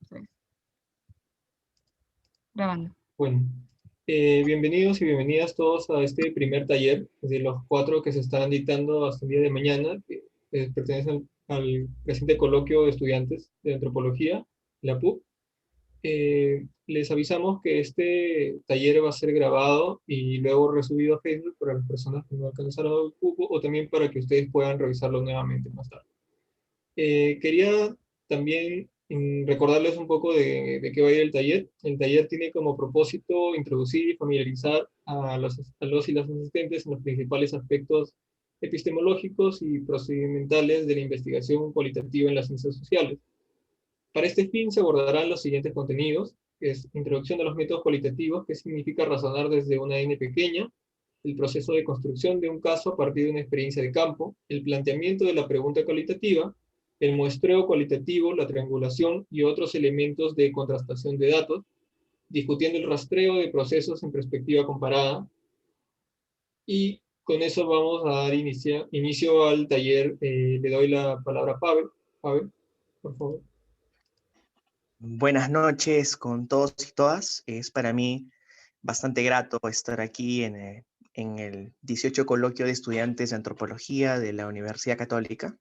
3. Grabando. Bueno, bienvenidos y bienvenidas todos a este primer taller de los 4 que se estarán dictando hasta el día de mañana, que pertenecen al presente coloquio de estudiantes de antropología, la PUC. Les avisamos que este taller va a ser grabado y luego resubido a Facebook para las personas que no alcanzaron el cupo o también para que ustedes puedan revisarlo nuevamente más tarde. Quería también recordarles un poco de qué va a ir el taller. El taller tiene como propósito introducir y familiarizar a los y las asistentes en los principales aspectos epistemológicos y procedimentales de la investigación cualitativa en las ciencias sociales. Para este fin se abordarán los siguientes contenidos, que es introducción a los métodos cualitativos, que significa razonar desde una N pequeña, el proceso de construcción de un caso a partir de una experiencia de campo, el planteamiento de la pregunta cualitativa, el muestreo cualitativo, la triangulación y otros elementos de contrastación de datos, discutiendo el rastreo de procesos en perspectiva comparada. Y con eso vamos a dar inicio al taller. Le doy la palabra a Pavel. Pavel, por favor. Buenas noches con todos y todas. Es para mí bastante grato estar aquí en el 18 Coloquio de Estudiantes de Antropología de la Universidad Católica.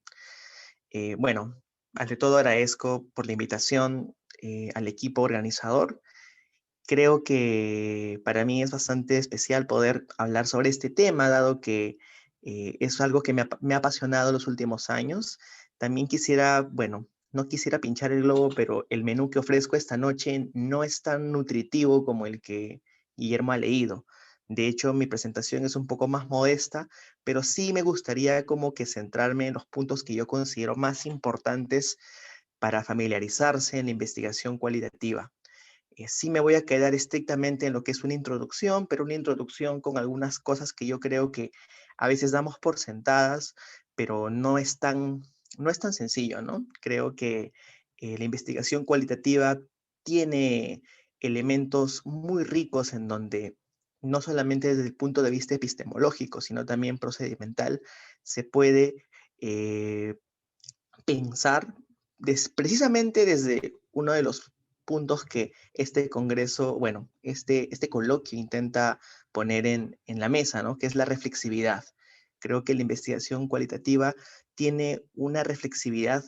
Bueno, ante todo agradezco por la invitación al equipo organizador. Creo que para mí es bastante especial poder hablar sobre este tema, dado que es algo que me ha apasionado los últimos años. También quisiera, bueno, no quisiera pinchar el globo, pero el menú que ofrezco esta noche no es tan nutritivo como el que Guillermo ha leído. De hecho, mi presentación es un poco más modesta, pero sí me gustaría como que centrarme en los puntos que yo considero más importantes para familiarizarse en la investigación cualitativa. Sí me voy a quedar estrictamente en lo que es una introducción, pero una introducción con algunas cosas que yo creo que a veces damos por sentadas, pero no es tan sencillo, ¿no? Creo que la investigación cualitativa tiene elementos muy ricos en donde no solamente desde el punto de vista epistemológico, sino también procedimental, se puede eh, pensar precisamente desde uno de los puntos que este congreso, bueno, este coloquio intenta poner en la mesa, ¿no? Que es la reflexividad. Creo que la investigación cualitativa tiene una reflexibilidad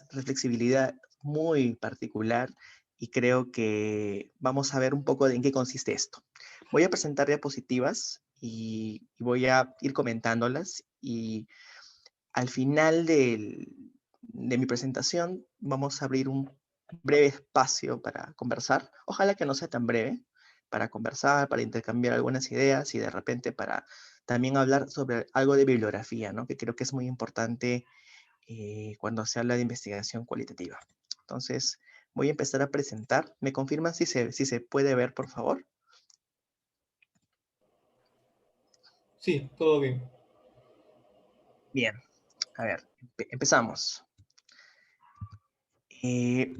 muy particular y creo que vamos a ver un poco de en qué consiste esto. Voy a presentar diapositivas y voy a ir comentándolas y al final de mi presentación vamos a abrir un breve espacio para conversar. Ojalá que no sea tan breve, para conversar, para intercambiar algunas ideas y de repente para también hablar sobre algo de bibliografía, ¿no? Que creo que es muy importante cuando se habla de investigación cualitativa. Entonces, voy a empezar a presentar. ¿Me confirman si se puede ver, por favor? Sí, todo bien. Bien, a ver, empezamos. Eh,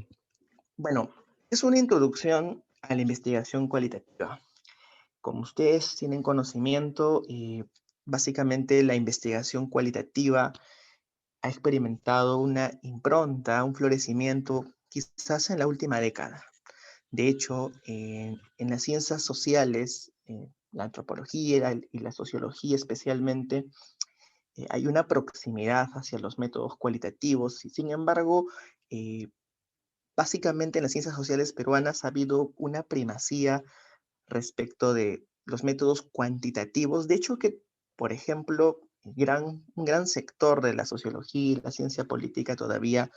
Bueno, es una introducción a la investigación cualitativa. Como ustedes tienen conocimiento, básicamente la investigación cualitativa ha experimentado una impronta, un florecimiento quizás en la última década. De hecho, en las ciencias sociales, la antropología y la sociología especialmente, hay una proximidad hacia los métodos cualitativos y sin embargo, eh, básicamente en las ciencias sociales peruanas ha habido una primacía respecto de los métodos cuantitativos. De hecho, que, por ejemplo, un gran sector de la sociología y la ciencia política todavía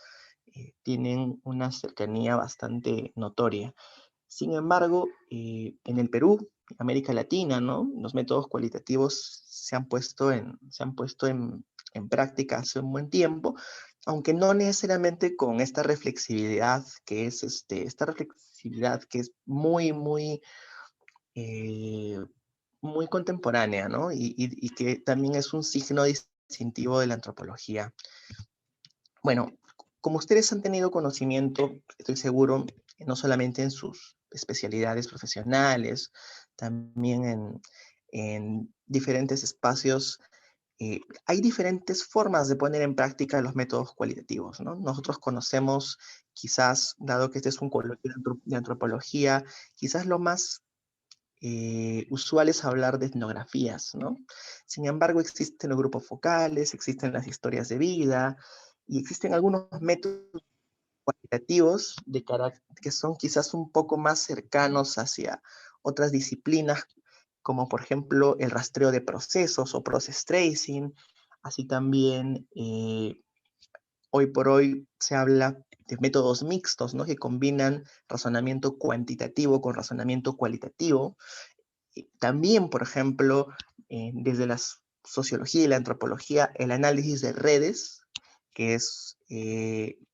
tienen una cercanía bastante notoria. Sin embargo, en el Perú, América Latina, ¿no? Los métodos cualitativos se han puesto en práctica hace un buen tiempo, aunque no necesariamente con esta reflexividad que es eh, muy contemporánea, ¿no? Y que también es un signo distintivo de la antropología. Bueno, como ustedes han tenido conocimiento, estoy seguro, no solamente en sus especialidades profesionales, también en diferentes espacios Hay diferentes formas de poner en práctica los métodos cualitativos, ¿no? Nosotros conocemos, quizás, dado que este es un coloquio de antropología, quizás lo más usual es hablar de etnografías, ¿no? Sin embargo, existen los grupos focales, existen las historias de vida y existen algunos métodos cualitativos que son quizás un poco más cercanos hacia otras disciplinas, como por ejemplo el rastreo de procesos o process tracing. Así también hoy por hoy se habla de métodos mixtos, ¿no? Que combinan razonamiento cuantitativo con razonamiento cualitativo. También, por ejemplo, desde la sociología y la antropología, el análisis de redes, que es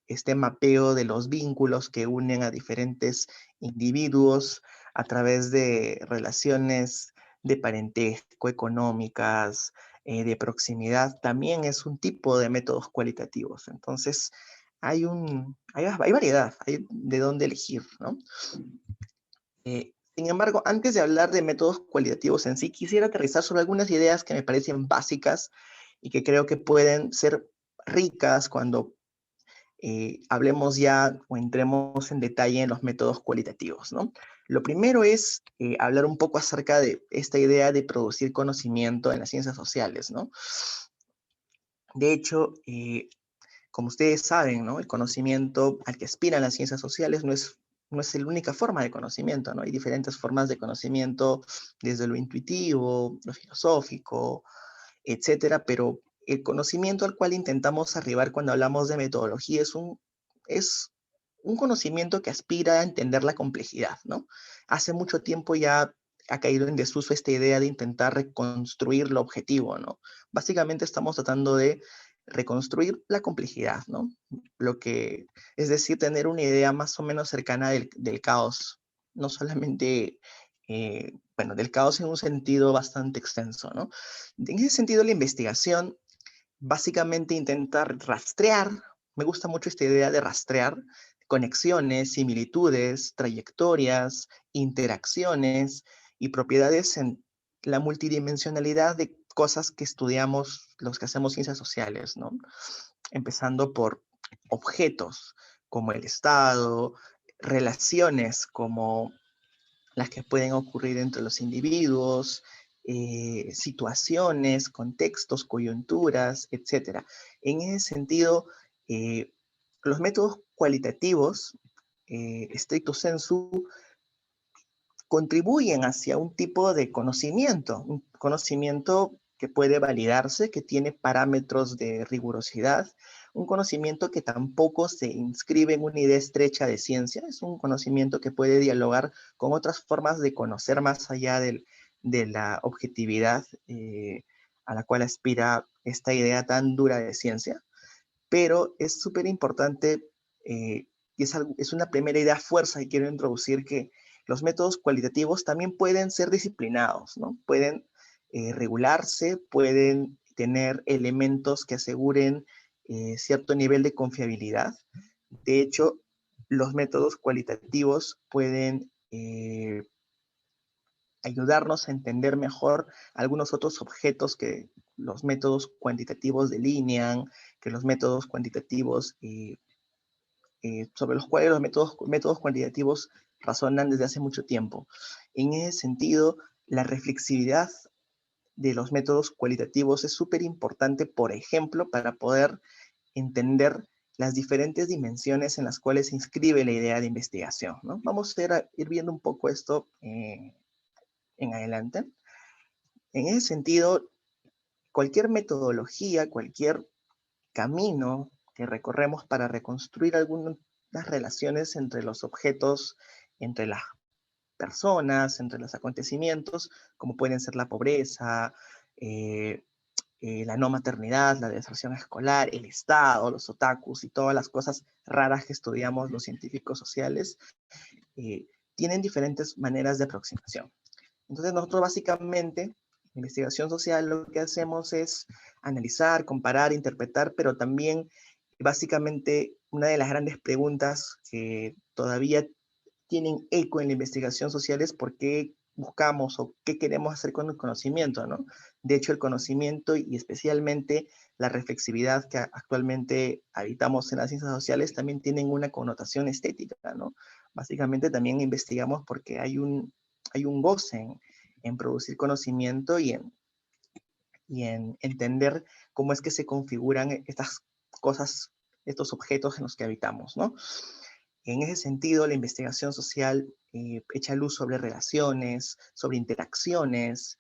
este mapeo de los vínculos que unen a diferentes individuos a través de relaciones de parentesco, económicas, de proximidad, también es un tipo de métodos cualitativos. Entonces, hay variedad, hay de dónde elegir, ¿no? Sin embargo, antes de hablar de métodos cualitativos en sí, quisiera aterrizar sobre algunas ideas que me parecen básicas y que creo que pueden ser ricas cuando hablemos ya o entremos en detalle en los métodos cualitativos, ¿no? Lo primero es hablar un poco acerca de esta idea de producir conocimiento en las ciencias sociales, ¿no? De hecho, como ustedes saben, ¿no? El conocimiento al que aspiran las ciencias sociales no es la única forma de conocimiento, ¿no? Hay diferentes formas de conocimiento, desde lo intuitivo, lo filosófico, etcétera, pero el conocimiento al cual intentamos arribar cuando hablamos de metodología es un conocimiento que aspira a entender la complejidad, ¿no? Hace mucho tiempo ya ha caído en desuso esta idea de intentar reconstruir lo objetivo, ¿no? Básicamente estamos tratando de reconstruir la complejidad, ¿no? Es decir, tener una idea más o menos cercana del caos, no solamente, bueno, del caos en un sentido bastante extenso, ¿no? En ese sentido, la investigación básicamente intenta rastrear, me gusta mucho esta idea de rastrear conexiones, similitudes, trayectorias, interacciones y propiedades en la multidimensionalidad de cosas que estudiamos los que hacemos ciencias sociales, ¿no? Empezando por objetos como el Estado, relaciones como las que pueden ocurrir entre los individuos, situaciones, contextos, coyunturas, etcétera. En ese sentido, eh, los métodos cualitativos, stricto sensu, contribuyen hacia un tipo de conocimiento, un conocimiento que puede validarse, que tiene parámetros de rigurosidad, un conocimiento que tampoco se inscribe en una idea estrecha de ciencia, es un conocimiento que puede dialogar con otras formas de conocer más allá de la objetividad a la cual aspira esta idea tan dura de ciencia, pero es súper importante y es una primera idea fuerza que quiero introducir, que los métodos cualitativos también pueden ser disciplinados, ¿no? Pueden regularse, pueden tener elementos que aseguren cierto nivel de confiabilidad. De hecho, los métodos cualitativos pueden ayudarnos a entender mejor algunos otros objetos que los métodos cuantitativos delinean, que los métodos cuantitativos sobre los cuales los métodos cuantitativos razonan desde hace mucho tiempo. En ese sentido, la reflexividad de los métodos cualitativos es súper importante, por ejemplo, para poder entender las diferentes dimensiones en las cuales se inscribe la idea de investigación, ¿no? Vamos a ir viendo un poco esto en adelante. En ese sentido, cualquier metodología, cualquier camino que recorremos para reconstruir algunas relaciones entre los objetos, entre las personas, entre los acontecimientos, como pueden ser la pobreza, eh, la no maternidad, la deserción escolar, el Estado, los otakus y todas las cosas raras que estudiamos los científicos sociales, eh, tienen diferentes maneras de aproximación. Entonces nosotros básicamente, en investigación social, lo que hacemos es analizar, comparar, interpretar, pero también básicamente una de las grandes preguntas que todavía tienen eco en la investigación social es por qué buscamos o qué queremos hacer con el conocimiento, ¿no? De hecho, el conocimiento y especialmente la reflexividad que actualmente habitamos en las ciencias sociales también tienen una connotación estética, ¿no? Básicamente también investigamos porque hay un goce en producir conocimiento y en entender cómo es que se configuran estas cosas, estos objetos en los que habitamos, ¿no? En ese sentido, la investigación social echa luz sobre relaciones, sobre interacciones,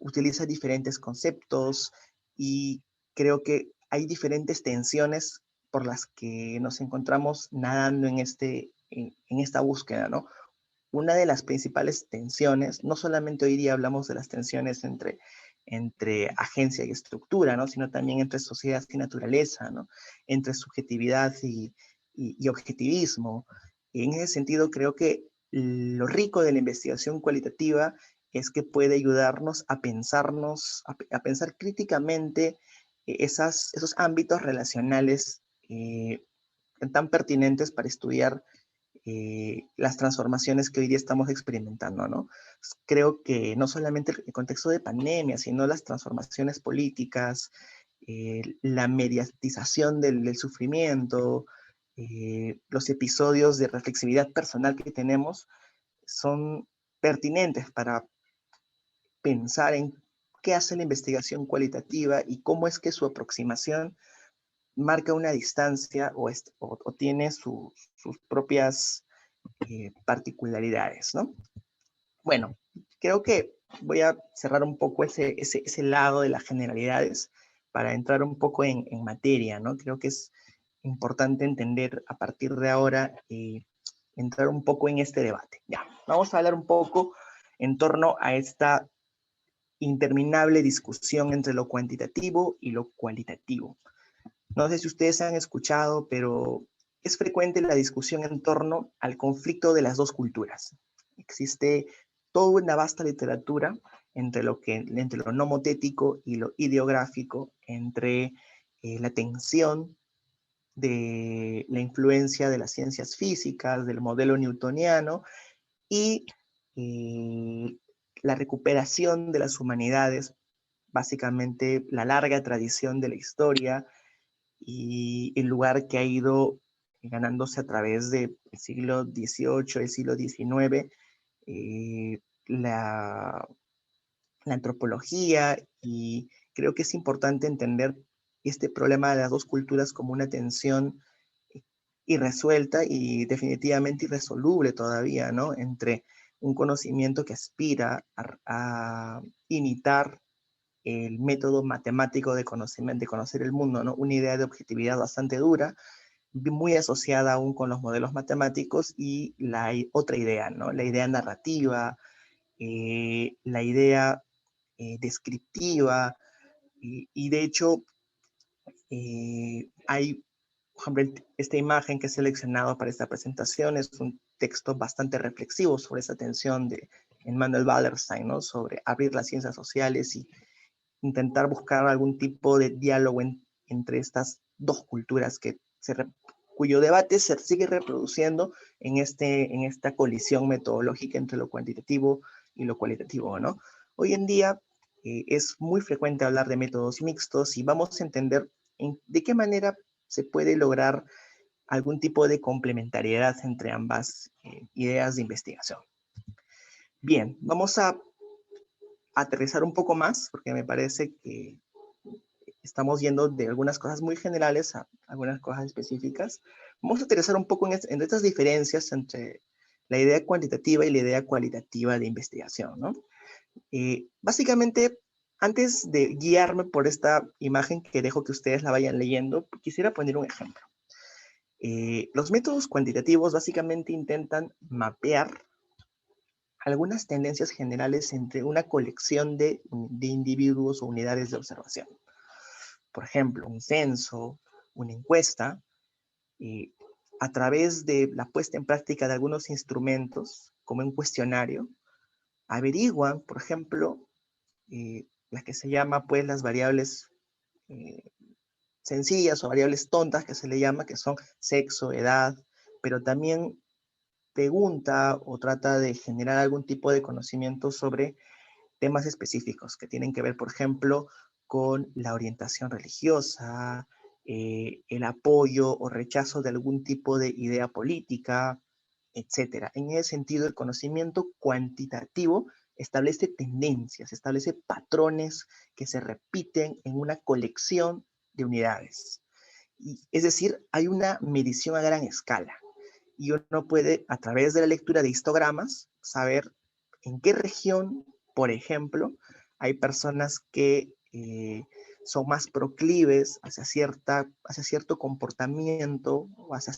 utiliza diferentes conceptos y creo que hay diferentes tensiones por las que nos encontramos nadando en esta búsqueda, ¿no? Una de las principales tensiones, no solamente hoy día hablamos de las tensiones entre agencia y estructura, ¿no? Sino también entre sociedad y naturaleza, ¿no? Entre subjetividad y objetivismo. Y en ese sentido, creo que lo rico de la investigación cualitativa es que puede ayudarnos a a pensar críticamente esos ámbitos relacionales tan pertinentes para estudiar las transformaciones que hoy día estamos experimentando, ¿no? Creo que no solamente el contexto de pandemia, sino las transformaciones políticas, la mediatización del sufrimiento, los episodios de reflexividad personal que tenemos son pertinentes para pensar en qué hace la investigación cualitativa y cómo es que su aproximación marca una distancia o tiene sus propias particularidades, ¿no? Bueno, creo que voy a cerrar un poco ese lado de las generalidades para entrar un poco en materia, ¿no? Creo que es importante entender a partir de ahora, entrar un poco en este debate. Ya, vamos a hablar un poco en torno a esta interminable discusión entre lo cuantitativo y lo cualitativo. No sé si ustedes han escuchado, pero es frecuente la discusión en torno al conflicto de las dos culturas. Existe toda una vasta literatura entre lo nomotético y lo ideográfico, entre la tensión de la influencia de las ciencias físicas, del modelo newtoniano y eh, la recuperación de las humanidades, básicamente la larga tradición de la historia y el lugar que ha ido ganándose a través del siglo XVIII, el siglo XIX, eh, la, la antropología, y creo que es importante entender este problema de las dos culturas como una tensión irresuelta y definitivamente irresoluble todavía, ¿no? Entre un conocimiento que aspira a imitar el método matemático de conocimiento, de conocer el mundo, ¿no? Una idea de objetividad bastante dura, muy asociada aún con los modelos matemáticos, y la otra idea, ¿no? La idea narrativa, la idea descriptiva, y de hecho hay, por ejemplo, esta imagen que he seleccionado para esta presentación es un texto bastante reflexivo sobre esa tensión de Emmanuel Wallerstein, ¿no? Sobre abrir las ciencias sociales y intentar buscar algún tipo de diálogo entre estas dos culturas cuyo debate se sigue reproduciendo en esta colisión metodológica entre lo cuantitativo y lo cualitativo, ¿no? Hoy en día es muy frecuente hablar de métodos mixtos y vamos a entender de qué manera se puede lograr algún tipo de complementariedad entre ambas ideas de investigación. Bien, vamos a aterrizar un poco más, porque me parece que estamos yendo de algunas cosas muy generales a algunas cosas específicas. Vamos a aterrizar un poco en estas diferencias entre la idea cuantitativa y la idea cualitativa de investigación, ¿no? Básicamente, antes de guiarme por esta imagen que dejo que ustedes la vayan leyendo, quisiera poner un ejemplo. Los métodos cuantitativos básicamente intentan mapear algunas tendencias generales entre una colección de individuos o unidades de observación. Por ejemplo, un censo, una encuesta, eh, a través de la puesta en práctica de algunos instrumentos, como un cuestionario, averiguan, por ejemplo, las que se llama pues las variables eh, sencillas o variables tontas que se le llama, que son sexo, edad, pero también pregunta o trata de generar algún tipo de conocimiento sobre temas específicos que tienen que ver, por ejemplo, con la orientación religiosa, el apoyo o rechazo de algún tipo de idea política, etcétera. En ese sentido, el conocimiento cuantitativo establece tendencias, establece patrones que se repiten en una colección de unidades. Es decir, hay una medición a gran escala y uno puede, a través de la lectura de histogramas, saber en qué región, por ejemplo, hay personas que son más proclives hacia cierto comportamiento o hacia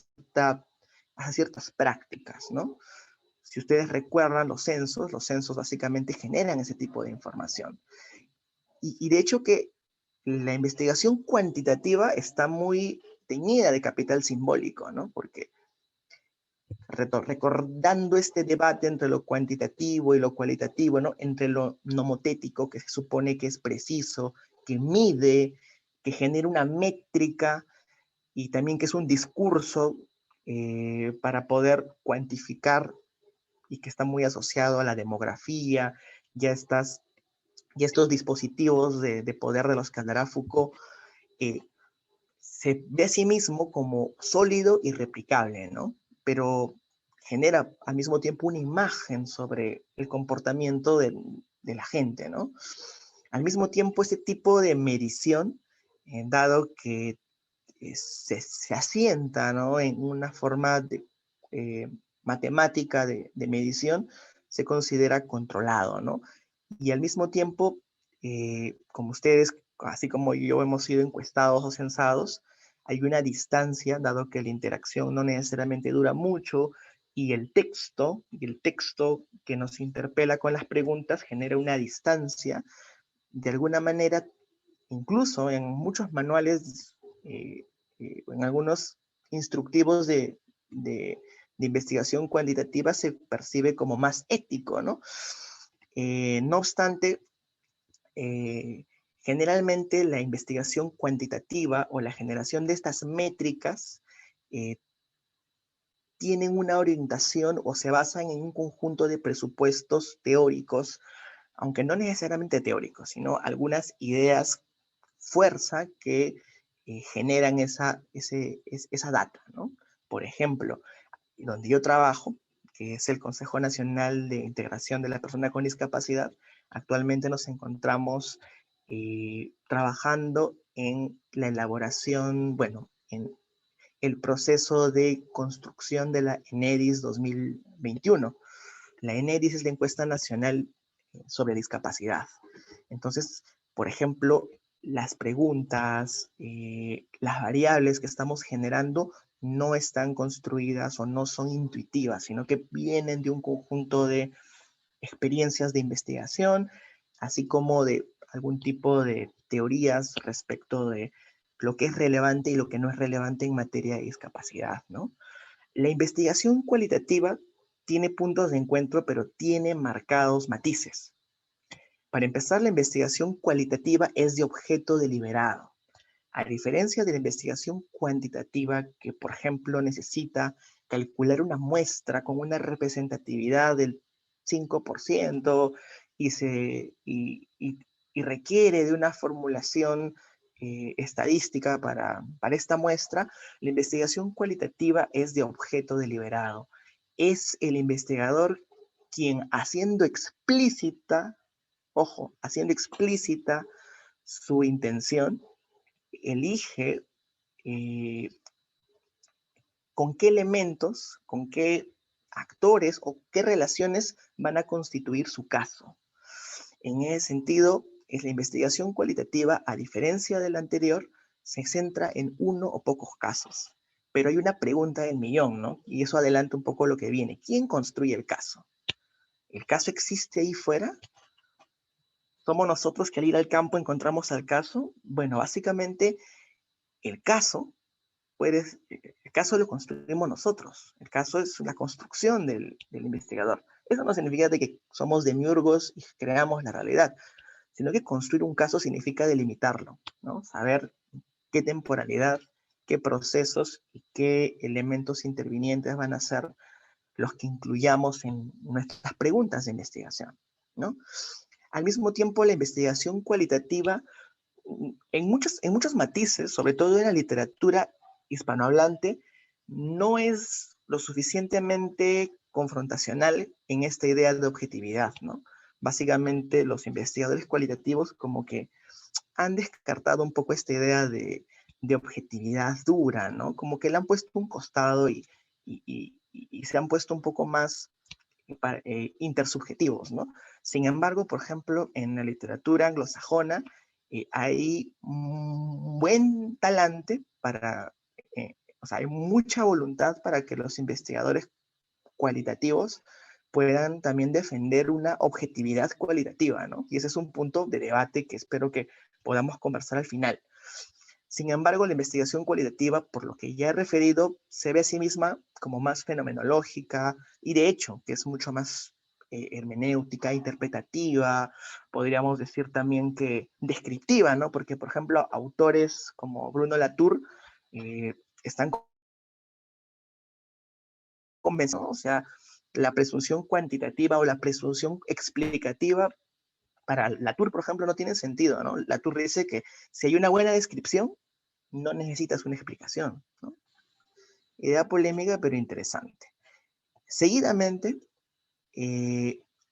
ciertas prácticas, ¿no? Si ustedes recuerdan los censos básicamente generan ese tipo de información. Y de hecho que la investigación cuantitativa está muy teñida de capital simbólico, ¿no? Porque recordando este debate entre lo cuantitativo y lo cualitativo, ¿no? Entre lo nomotético, que se supone que es preciso, que mide, que genera una métrica, y también que es un discurso para poder cuantificar y que está muy asociado a la demografía, ya, estas, ya estos dispositivos de poder de los que hablará Foucault, eh, se ve a sí mismo como sólido y replicable, ¿no? Pero genera al mismo tiempo una imagen sobre el comportamiento de la gente, ¿no? Al mismo tiempo, este tipo de medición, dado que se asienta, ¿no? En una forma eh, matemática de medición, se considera controlado, ¿no? Y al mismo tiempo, como ustedes, así como yo, hemos sido encuestados o censados, hay una distancia, dado que la interacción no necesariamente dura mucho, y el texto que nos interpela con las preguntas genera una distancia. De alguna manera, incluso en muchos manuales, en algunos instructivos de investigación cuantitativa se percibe como más ético, ¿no? No obstante, eh, generalmente la investigación cuantitativa o la generación de estas métricas eh, tienen una orientación o se basan en un conjunto de presupuestos teóricos, aunque no necesariamente teóricos, sino algunas ideas fuerza que generan esa data, ¿no? Por ejemplo, donde yo trabajo, que es el Consejo Nacional de Integración de la Persona con Discapacidad, actualmente nos encontramos trabajando en la elaboración, bueno, en el proceso de construcción de la ENEDIS 2021. La ENEDIS es la encuesta nacional sobre discapacidad. Entonces, por ejemplo, las preguntas, las variables que estamos generando no están construidas o no son intuitivas, sino que vienen de un conjunto de experiencias de investigación, así como de algún tipo de teorías respecto de lo que es relevante y lo que no es relevante en materia de discapacidad, ¿no? La investigación cualitativa tiene puntos de encuentro, pero tiene marcados matices. Para empezar, la investigación cualitativa es de objeto deliberado, a diferencia de la investigación cuantitativa que, por ejemplo, necesita calcular una muestra con una representatividad del 5% y requiere de una formulación estadística para esta muestra. La investigación cualitativa es de objeto deliberado. Es el investigador quien, haciendo explícita, ojo, haciendo explícita su intención, elige eh, con qué elementos, con qué actores o qué relaciones van a constituir su caso. En ese sentido, es la investigación cualitativa, a diferencia de la anterior, se centra en uno o pocos casos. Pero hay una pregunta del millón, ¿no? Y eso adelanta un poco lo que viene. ¿Quién construye el caso? ¿El caso existe ahí fuera? ¿Somos nosotros que al ir al campo encontramos al caso? Bueno, básicamente el caso el caso lo construimos nosotros. El caso es la construcción del investigador. Eso no significa de que somos demiurgos y creamos la realidad, sino que construir un caso significa delimitarlo, ¿no? Saber qué temporalidad, qué procesos y qué elementos intervinientes van a ser los que incluyamos en nuestras preguntas de investigación, ¿no? Al mismo tiempo, la investigación cualitativa, en muchos matices, sobre todo en la literatura hispanohablante, no es lo suficientemente confrontacional en esta idea de objetividad, ¿no? Básicamente, los investigadores cualitativos como que han descartado un poco esta idea de objetividad dura, ¿no? Como que le han puesto un costado y se han puesto un poco más intersubjetivos, ¿no? Sin embargo, por ejemplo, en la literatura anglosajona hay un buen talante para, o sea, hay mucha voluntad para que los investigadores cualitativos puedan también defender una objetividad cualitativa, ¿no? Y ese es un punto de debate que espero que podamos conversar al final. Sin embargo, la investigación cualitativa, por lo que ya he referido, se ve a sí misma como más fenomenológica y de hecho, que es mucho más hermenéutica, interpretativa, podríamos decir también que descriptiva, ¿no? Porque, por ejemplo, autores como Bruno Latour están convencidos, o sea, la presunción cuantitativa o la presunción explicativa para Latour, por ejemplo, no tiene sentido, ¿no? Latour dice que si hay una buena descripción, no necesitas una explicación, ¿no? Idea polémica, pero interesante. Seguidamente,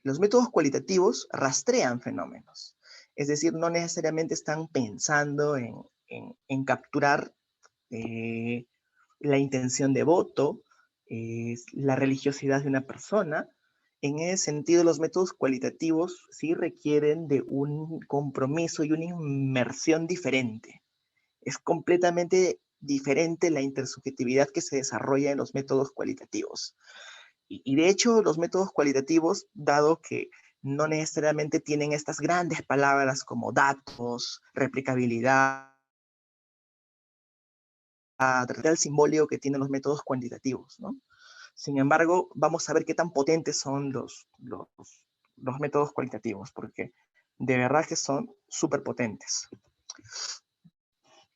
los métodos cualitativos rastrean fenómenos, es decir, no necesariamente están pensando en capturar la intención de voto, la religiosidad de una persona. En ese sentido, los métodos cualitativos sí requieren de un compromiso y una inmersión diferente. Es completamente diferente la intersubjetividad que se desarrolla en los métodos cualitativos. Y de hecho, los métodos cualitativos, dado que no necesariamente tienen estas grandes palabras como datos, replicabilidad, el simbólico que tienen los métodos cuantitativos, ¿no? Sin embargo, vamos a ver qué tan potentes son los métodos cualitativos, porque de verdad que son súper potentes.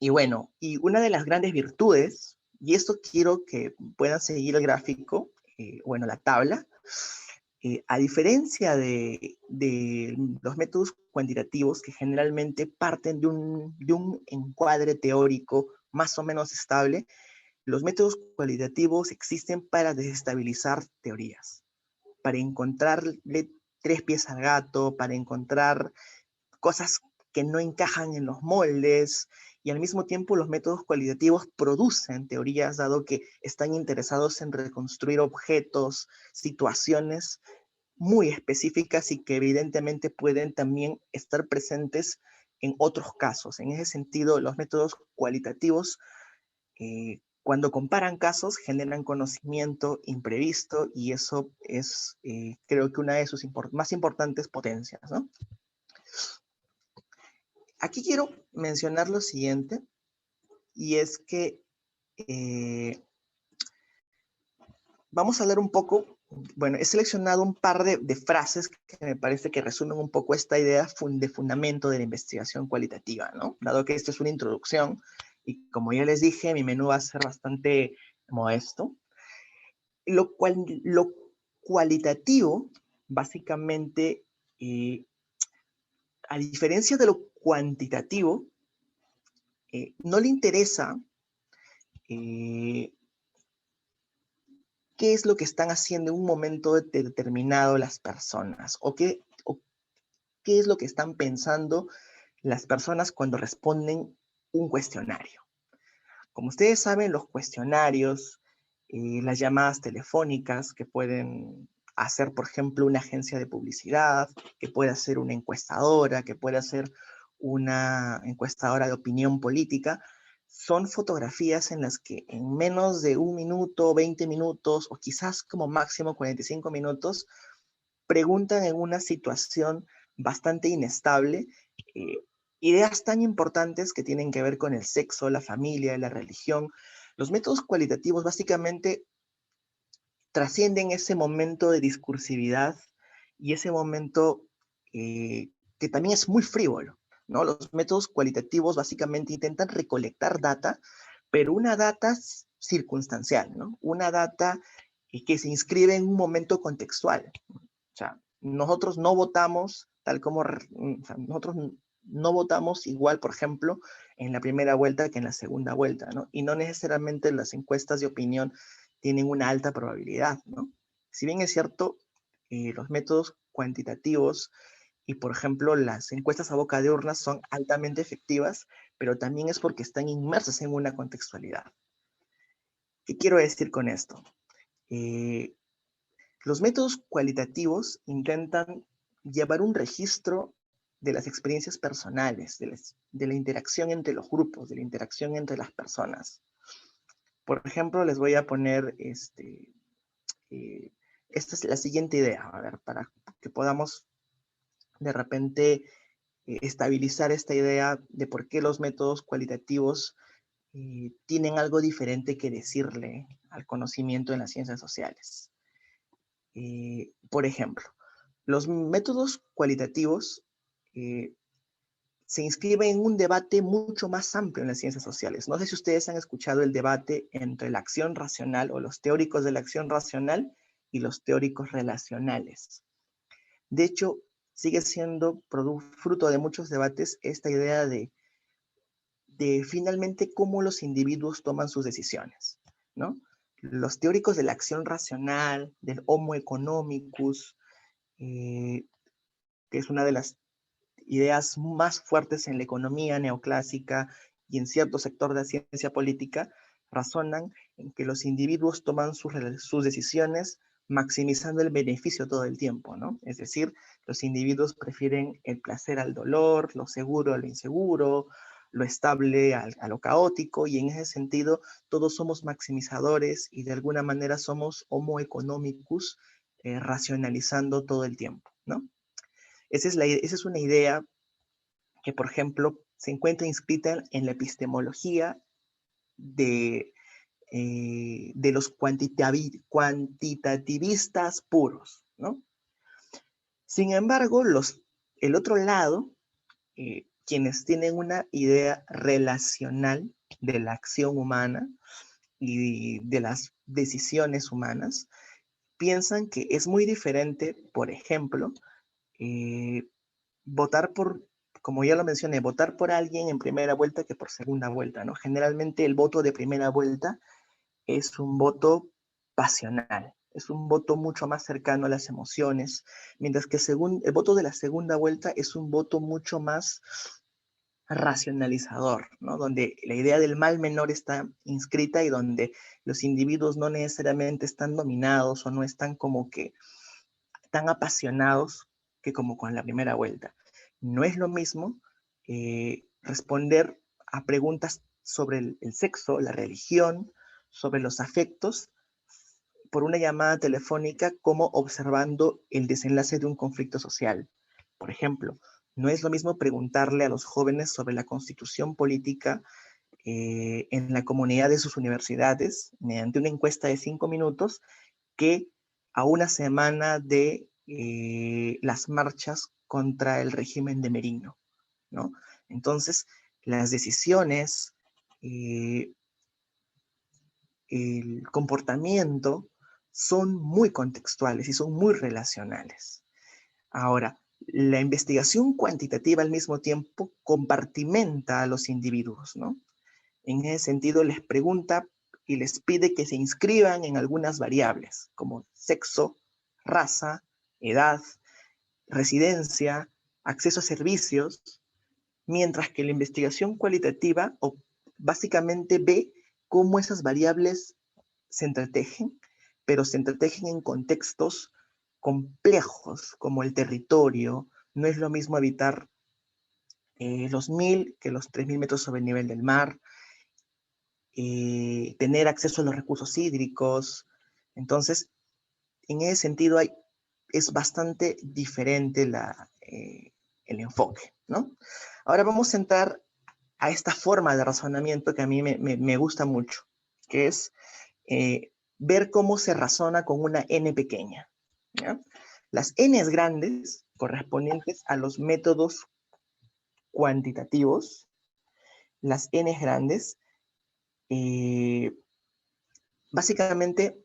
Y bueno, y una de las grandes virtudes, y esto quiero que puedan seguir el gráfico, bueno, la tabla, a diferencia de los métodos cuantitativos que generalmente parten de un encuadre teórico más o menos estable, los métodos cualitativos existen para desestabilizar teorías, para encontrarle tres pies al gato, para encontrar cosas que no encajan en los moldes, y al mismo tiempo los métodos cualitativos producen teorías, dado que están interesados en reconstruir objetos, situaciones muy específicas y que evidentemente pueden también estar presentes en otros casos. En ese sentido, los métodos cualitativos, cuando comparan casos, generan conocimiento imprevisto y eso es, creo que una de sus más importantes potencias, ¿no? Aquí quiero mencionar lo siguiente, y es que vamos a hablar un poco, bueno, he seleccionado un par de frases que me parece que resumen un poco esta idea de fundamento de la investigación cualitativa, ¿no? Dado que esto es una introducción, y como ya les dije, mi menú va a ser bastante modesto. Lo cualitativo, básicamente, a diferencia de lo cuantitativo, no le interesa qué es lo que están haciendo en un momento determinado las personas, o qué es lo que están pensando las personas cuando responden un cuestionario. Como ustedes saben, los cuestionarios, las llamadas telefónicas que pueden hacer, por ejemplo, una agencia de publicidad, que puede hacer una encuestadora, que puede hacer una encuestadora de opinión política, son fotografías en las que en menos de un minuto, 20 minutos, o quizás como máximo 45 minutos, preguntan en una situación bastante inestable ideas tan importantes que tienen que ver con el sexo, la familia, la religión. Los métodos cualitativos básicamente trascienden ese momento de discursividad y ese momento que también es muy frívolo, ¿no? Los métodos cualitativos básicamente intentan recolectar data, pero una data circunstancial, ¿no? Una data y que se inscribe en un momento contextual. O sea, nosotros no votamos tal como, o sea, nosotros no votamos igual, por ejemplo, en la primera vuelta que en la segunda vuelta, ¿no? Y no necesariamente las encuestas de opinión tienen una alta probabilidad, ¿no? Si bien es cierto, los métodos cuantitativos y, por ejemplo, las encuestas a boca de urnas son altamente efectivas, pero también es porque están inmersas en una contextualidad. ¿Qué quiero decir con esto? Eh, los métodos cualitativos intentan llevar un registro de las experiencias personales, de la interacción entre los grupos, de la interacción entre las personas. Por ejemplo, les voy a poner esta es la siguiente idea, a ver, para que podamos de repente estabilizar esta idea de por qué los métodos cualitativos tienen algo diferente que decirle al conocimiento en las ciencias sociales. Por ejemplo, los métodos cualitativos se inscriben en un debate mucho más amplio en las ciencias sociales. No sé si ustedes han escuchado el debate entre la acción racional o los teóricos de la acción racional y los teóricos relacionales. De hecho, sigue siendo fruto de muchos debates esta idea de finalmente cómo los individuos toman sus decisiones, ¿no? Los teóricos de la acción racional, del Homo economicus, que es una de las ideas más fuertes en la economía neoclásica y en cierto sector de la ciencia política, razonan en que los individuos toman sus decisiones maximizando el beneficio todo el tiempo, ¿no? Es decir, los individuos prefieren el placer al dolor, lo seguro a lo inseguro, lo estable a lo caótico, y en ese sentido todos somos maximizadores y de alguna manera somos homo economicus, racionalizando todo el tiempo, ¿no? Esa es una idea que, por ejemplo, se encuentra inscrita en la epistemología de los cuantitativistas puros, ¿no? Sin embargo, el otro lado, quienes tienen una idea relacional de la acción humana y de las decisiones humanas, piensan que es muy diferente, por ejemplo, votar por, como ya lo mencioné, votar por alguien en primera vuelta que por segunda vuelta, ¿no? Generalmente el voto de primera vuelta es un voto pasional, es un voto mucho más cercano a las emociones, mientras que el voto de la segunda vuelta es un voto mucho más racionalizador, ¿no? Donde la idea del mal menor está inscrita y donde los individuos no necesariamente están dominados o no están como que tan apasionados que como con la primera vuelta. No es lo mismo responder a preguntas sobre el sexo, la religión, sobre los afectos, por una llamada telefónica como observando el desenlace de un conflicto social. Por ejemplo, no es lo mismo preguntarle a los jóvenes sobre la constitución política en la comunidad de sus universidades mediante una encuesta de 5 minutos que a una semana de las marchas contra el régimen de Merino, ¿no? Entonces, las decisiones, eh, el comportamiento son muy contextuales y son muy relacionales. Ahora, la investigación cuantitativa al mismo tiempo compartimenta a los individuos, ¿no? En ese sentido, les pregunta y les pide que se inscriban en algunas variables, como sexo, raza, edad, residencia, acceso a servicios, mientras que la investigación cualitativa básicamente ve cómo esas variables se entretejen, pero se entretejen en contextos complejos, como el territorio. No es lo mismo habitar los 1000 que los 3000 metros sobre el nivel del mar, tener acceso a los recursos hídricos. Entonces, en ese sentido es bastante diferente el enfoque, ¿no? Ahora vamos a entrar a esta forma de razonamiento que a mí me gusta mucho, que es ver cómo se razona con una n pequeña, ¿ya? Las n's grandes, correspondientes a los métodos cuantitativos, las n's grandes, básicamente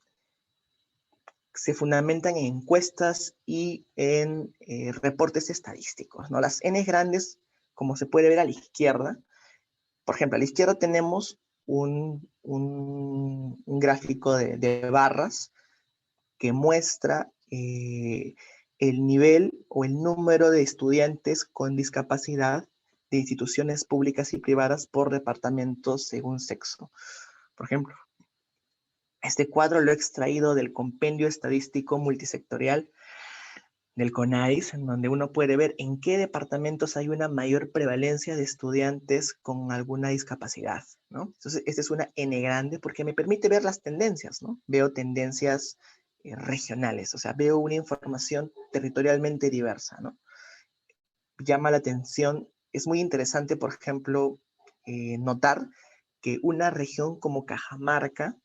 se fundamentan en encuestas y en reportes estadísticos, ¿no? Las N grandes, como se puede ver a la izquierda, por ejemplo, a la izquierda tenemos un gráfico de barras que muestra el nivel o el número de estudiantes con discapacidad de instituciones públicas y privadas por departamentos según sexo. Por ejemplo, este cuadro lo he extraído del Compendio Estadístico Multisectorial del CONADIS, en donde uno puede ver en qué departamentos hay una mayor prevalencia de estudiantes con alguna discapacidad, ¿no? Entonces, esta es una N grande porque me permite ver las tendencias, ¿no? Veo tendencias regionales, o sea, veo una información territorialmente diversa, ¿no? Llama la atención, es muy interesante, por ejemplo, notar que una región como Cajamarca,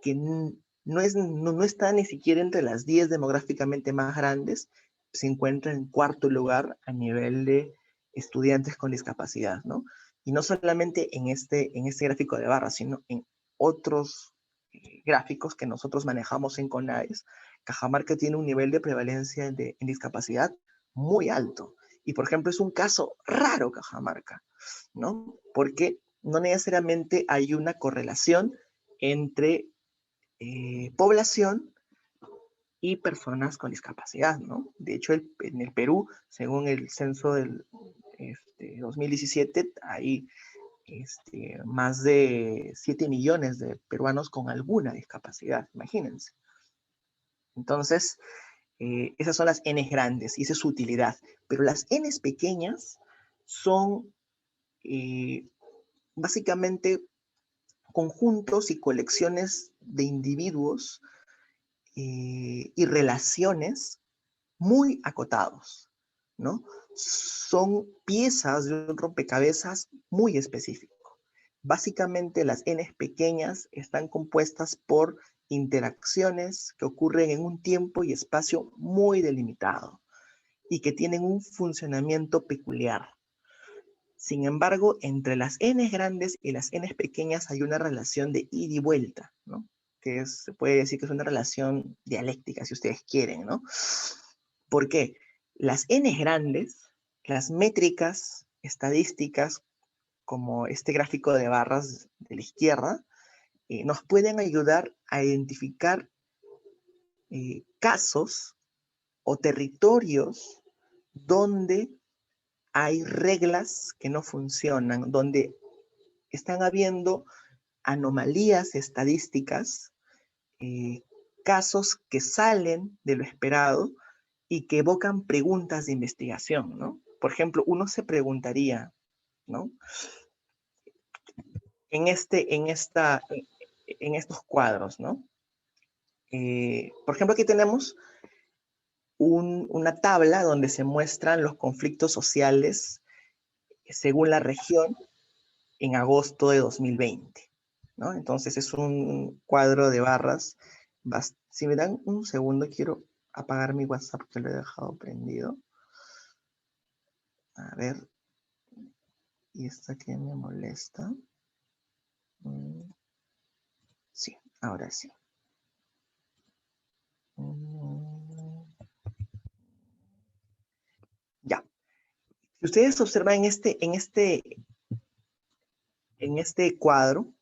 que no está ni siquiera entre las 10 demográficamente más grandes, se encuentra en cuarto lugar a nivel de estudiantes con discapacidad, ¿no? Y no solamente en este gráfico de barras, sino en otros gráficos que nosotros manejamos en CONAES. Cajamarca tiene un nivel de prevalencia en discapacidad muy alto. Y, por ejemplo, es un caso raro Cajamarca, ¿no? Porque no necesariamente hay una correlación entre población y personas con discapacidad, ¿no? De hecho, en el Perú, según el censo del 2017, hay más de 7 millones de peruanos con alguna discapacidad, imagínense. Entonces, esas son las N grandes y esa es su utilidad. Pero las N pequeñas son básicamente conjuntos y colecciones de individuos y relaciones muy acotados, ¿no? Son piezas de un rompecabezas muy específico. Básicamente las N pequeñas están compuestas por interacciones que ocurren en un tiempo y espacio muy delimitado y que tienen un funcionamiento peculiar. Sin embargo, entre las N grandes y las N pequeñas hay una relación de ida y vuelta, ¿no? Se puede decir que es una relación dialéctica, si ustedes quieren, ¿no? ¿Por qué? Las N grandes, las métricas estadísticas, como este gráfico de barras de la izquierda, nos pueden ayudar a identificar casos o territorios donde hay reglas que no funcionan, donde están habiendo anomalías estadísticas, casos que salen de lo esperado y que evocan preguntas de investigación, ¿no? Por ejemplo, uno se preguntaría, ¿no? En estos cuadros, ¿no? Por ejemplo, aquí tenemos una tabla donde se muestran los conflictos sociales según la región en agosto de 2020, ¿no? Entonces es un cuadro de barras. Si me dan un segundo, quiero apagar mi WhatsApp que lo he dejado prendido. A ver, y esta que me molesta. Sí, ahora sí. Ya. Si ustedes observan en este cuadro,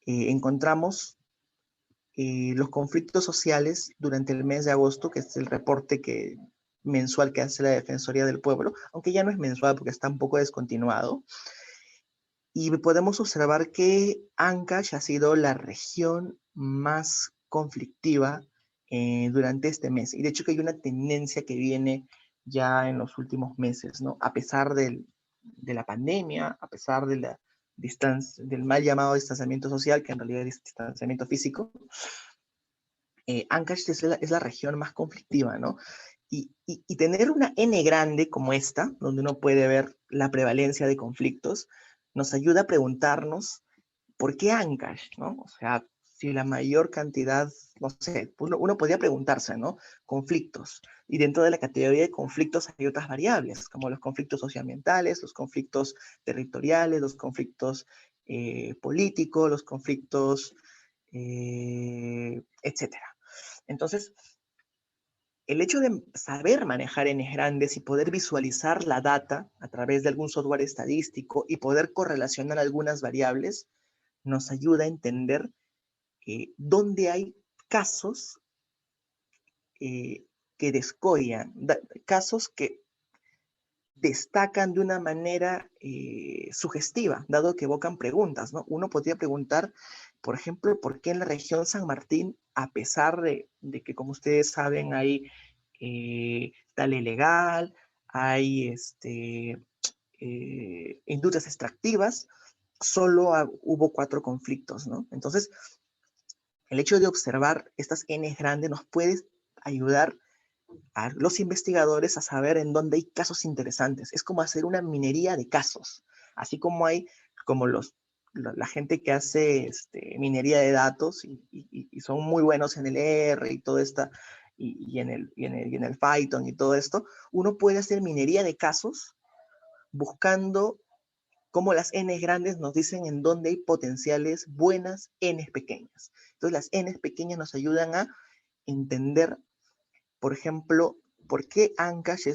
encontramos los conflictos sociales durante el mes de agosto, que es el reporte mensual que hace la Defensoría del Pueblo, aunque ya no es mensual porque está un poco descontinuado. Y podemos observar que Ancash ha sido la región más conflictiva durante este mes. Y de hecho que hay una tendencia que viene ya en los últimos meses, ¿no? A pesar de la pandemia, a pesar de del mal llamado distanciamiento social, que en realidad es distanciamiento físico, Ancash es la región más conflictiva, ¿no? Y tener una N grande como esta, donde uno puede ver la prevalencia de conflictos, nos ayuda a preguntarnos por qué Ancash, ¿no? O sea, si la mayor cantidad, no sé, uno podría preguntarse, ¿no? Conflictos. Y dentro de la categoría de conflictos hay otras variables, como los conflictos socioambientales, los conflictos territoriales, los conflictos políticos, los conflictos, etcétera. Entonces, el hecho de saber manejar Ns grandes y poder visualizar la data a través de algún software estadístico y poder correlacionar algunas variables nos ayuda a entender dónde hay casos que descollan, casos que destacan de una manera sugestiva, dado que evocan preguntas, ¿no? Uno podría preguntar, por ejemplo, ¿por qué en la región San Martín, a pesar de que, como ustedes saben, hay tal ilegal, hay industrias extractivas, solo hubo 4 conflictos, ¿no? Entonces, el hecho de observar estas N grandes nos puede ayudar a los investigadores a saber en dónde hay casos interesantes. Es como hacer una minería de casos, así como hay como la gente que hace minería de datos y son muy buenos en el R y todo esto, y en el Python y todo esto, uno puede hacer minería de casos buscando cómo las N grandes nos dicen en dónde hay potenciales buenas N pequeñas. Entonces las N pequeñas nos ayudan a entender, por ejemplo, por qué Ancash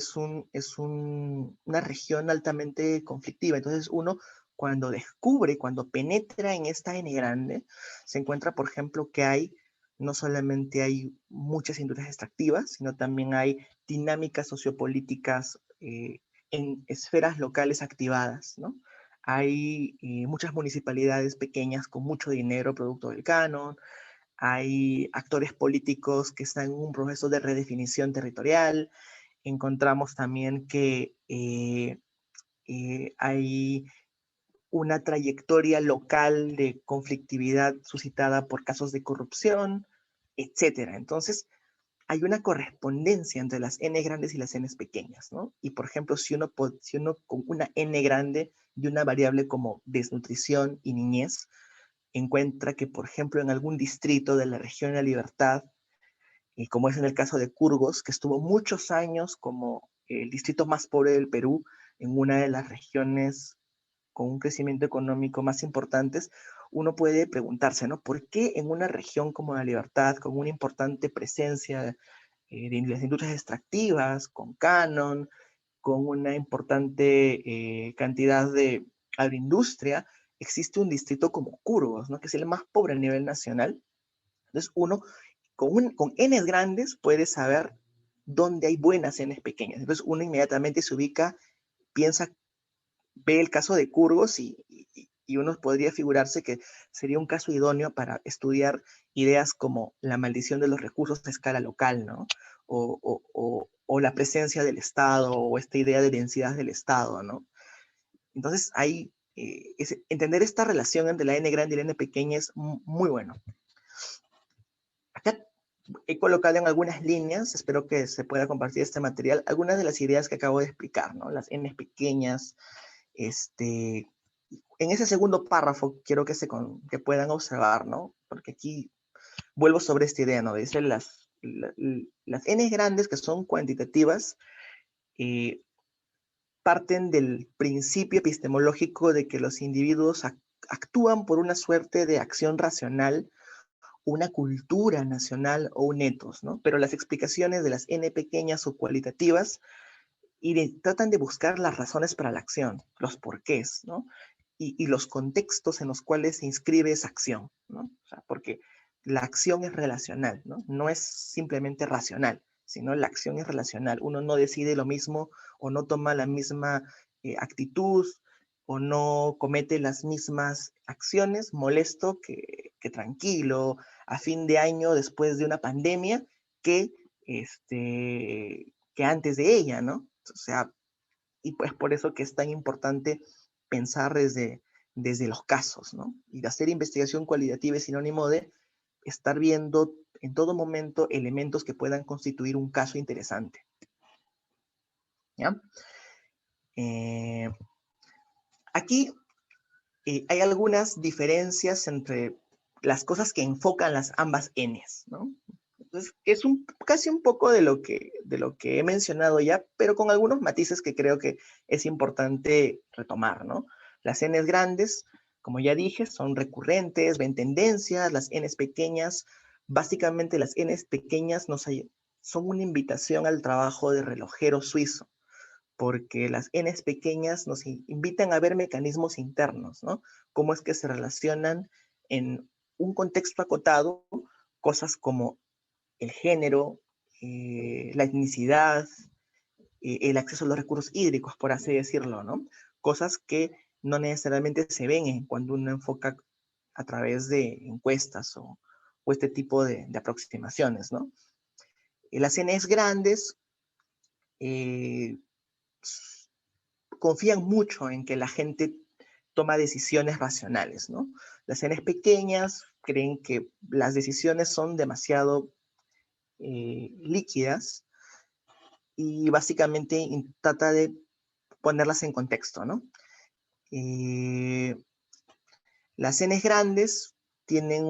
una región altamente conflictiva. Entonces uno, cuando descubre, cuando penetra en esta N grande, se encuentra, por ejemplo, que no solamente hay muchas industrias extractivas, sino también hay dinámicas sociopolíticas en esferas locales activadas, ¿no? Hay muchas municipalidades pequeñas con mucho dinero producto del canon, hay actores políticos que están en un proceso de redefinición territorial, encontramos también que hay una trayectoria local de conflictividad suscitada por casos de corrupción, etcétera. Entonces, hay una correspondencia entre las N grandes y las N pequeñas, ¿no? Y, por ejemplo, si uno con una N grande y una variable como desnutrición y niñez, encuentra que, por ejemplo, en algún distrito de la región de la Libertad, y como es en el caso de Curgos, que estuvo muchos años como el distrito más pobre del Perú, en una de las regiones con un crecimiento económico más importantes, uno puede preguntarse, ¿no? ¿Por qué en una región como la Libertad, con una importante presencia de las industrias extractivas, con canon, con una importante cantidad de agroindustria, existe un distrito como Curgos, ¿no? Que es el más pobre a nivel nacional? Entonces uno con Ns grandes puede saber dónde hay buenas Ns pequeñas. Entonces uno inmediatamente se ubica, piensa, ve el caso de Curgos y uno podría figurarse que sería un caso idóneo para estudiar ideas como la maldición de los recursos a escala local, ¿no? O la presencia del Estado, o esta idea de densidad del Estado, ¿no? Entonces, entender esta relación entre la N grande y la N pequeña es muy bueno. Acá he colocado en algunas líneas, espero que se pueda compartir este material, algunas de las ideas que acabo de explicar, ¿no? Las N pequeñas, en ese segundo párrafo quiero que puedan observar, ¿no? Porque aquí vuelvo sobre esta idea, ¿no? Dice las N grandes, que son cuantitativas, parten del principio epistemológico de que los individuos actúan por una suerte de acción racional, una cultura nacional o un etos, ¿no? Pero las explicaciones de las N pequeñas o cualitativas tratan de buscar las razones para la acción, los porqués, ¿no? Y los contextos en los cuales se inscribe esa acción, ¿no? O sea, porque la acción es relacional, ¿no? No es simplemente racional, sino la acción es relacional. Uno no decide lo mismo o no toma la misma actitud o no comete las mismas acciones molesto que tranquilo, a fin de año después de una pandemia, que, que antes de ella, ¿no? O sea, y pues por eso que es tan importante pensar desde los casos, ¿no? Y hacer investigación cualitativa es sinónimo de estar viendo en todo momento elementos que puedan constituir un caso interesante. ¿Ya? Aquí hay algunas diferencias entre las cosas que enfocan las ambas Ns, ¿no? Entonces, es casi un poco de lo que he mencionado ya, pero con algunos matices que creo que es importante retomar, ¿no? Las Ns grandes, como ya dije, son recurrentes, ven tendencias, las Ns pequeñas Básicamente las Ns pequeñas son una invitación al trabajo de relojero suizo, porque las Ns pequeñas nos invitan a ver mecanismos internos, ¿no? Cómo es que se relacionan en un contexto acotado, cosas como el género, la etnicidad, el acceso a los recursos hídricos, por así decirlo, ¿no? Cosas que no necesariamente se ven cuando uno enfoca a través de encuestas o este tipo de aproximaciones, ¿no? Las Ns grandes eh, confían mucho en que la gente toma decisiones racionales, ¿no? Las Ns pequeñas creen que las decisiones son demasiado líquidas y básicamente trata de ponerlas en contexto, ¿no? Las Ns grandes tienen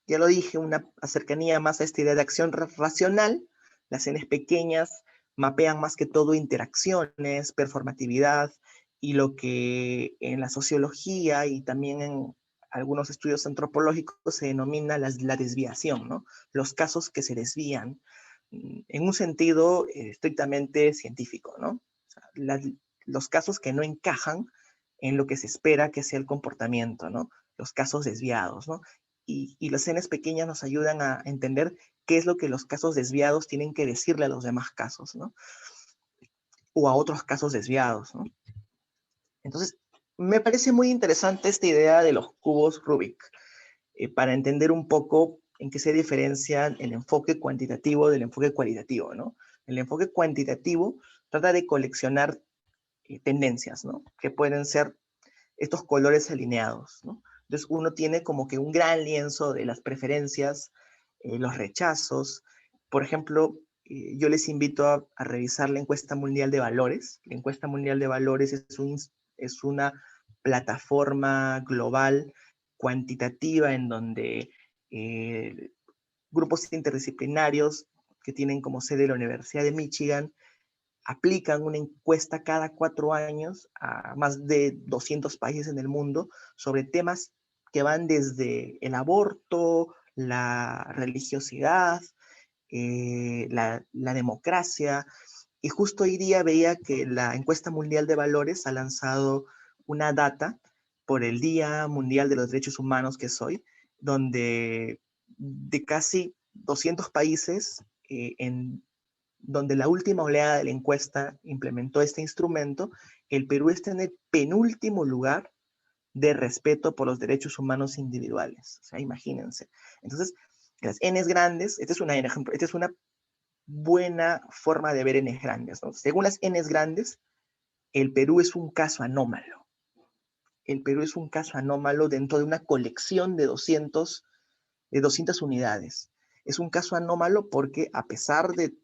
ya lo dije, una cercanía más a esta idea de acción racional. Las Ns pequeñas mapean más que todo interacciones, performatividad y lo que en la sociología y también en algunos estudios antropológicos se denomina la desviación, ¿no? Los casos que se desvían en un sentido estrictamente científico, ¿no? O sea, los casos que no encajan en lo que se espera que sea el comportamiento, ¿no? Los casos desviados, ¿no? Y las Ns pequeñas nos ayudan a entender qué es lo que los casos desviados tienen que decirle a los demás casos, ¿no? O a otros casos desviados, ¿no? Entonces, me parece muy interesante esta idea de los cubos Rubik, para entender un poco en qué se diferencian el enfoque cuantitativo del enfoque cualitativo, ¿no? El enfoque cuantitativo trata de coleccionar tendencias, ¿no? Que pueden ser estos colores alineados, ¿no? Entonces uno tiene como que un gran lienzo de las preferencias, los rechazos. Por ejemplo, yo les invito a revisar la encuesta mundial de valores. La encuesta mundial de valores es una plataforma global cuantitativa en donde eh, grupos interdisciplinarios que tienen como sede la Universidad de Michigan aplican una encuesta cada 4 años a más de 200 países en el mundo sobre temas que van desde el aborto, la religiosidad, la democracia. Y justo hoy día veía que la encuesta mundial de valores ha lanzado una data por el Día Mundial de los Derechos Humanos que es hoy, donde de casi 200 países donde la última oleada de la encuesta implementó este instrumento, el Perú está en el penúltimo lugar de respeto por los derechos humanos individuales. O sea, imagínense. Entonces, las Ns grandes, esta es una buena forma de ver Ns grandes, ¿no? Según las Ns grandes, el Perú es un caso anómalo. El Perú es un caso anómalo dentro de una colección de 200 unidades. Es un caso anómalo porque a pesar de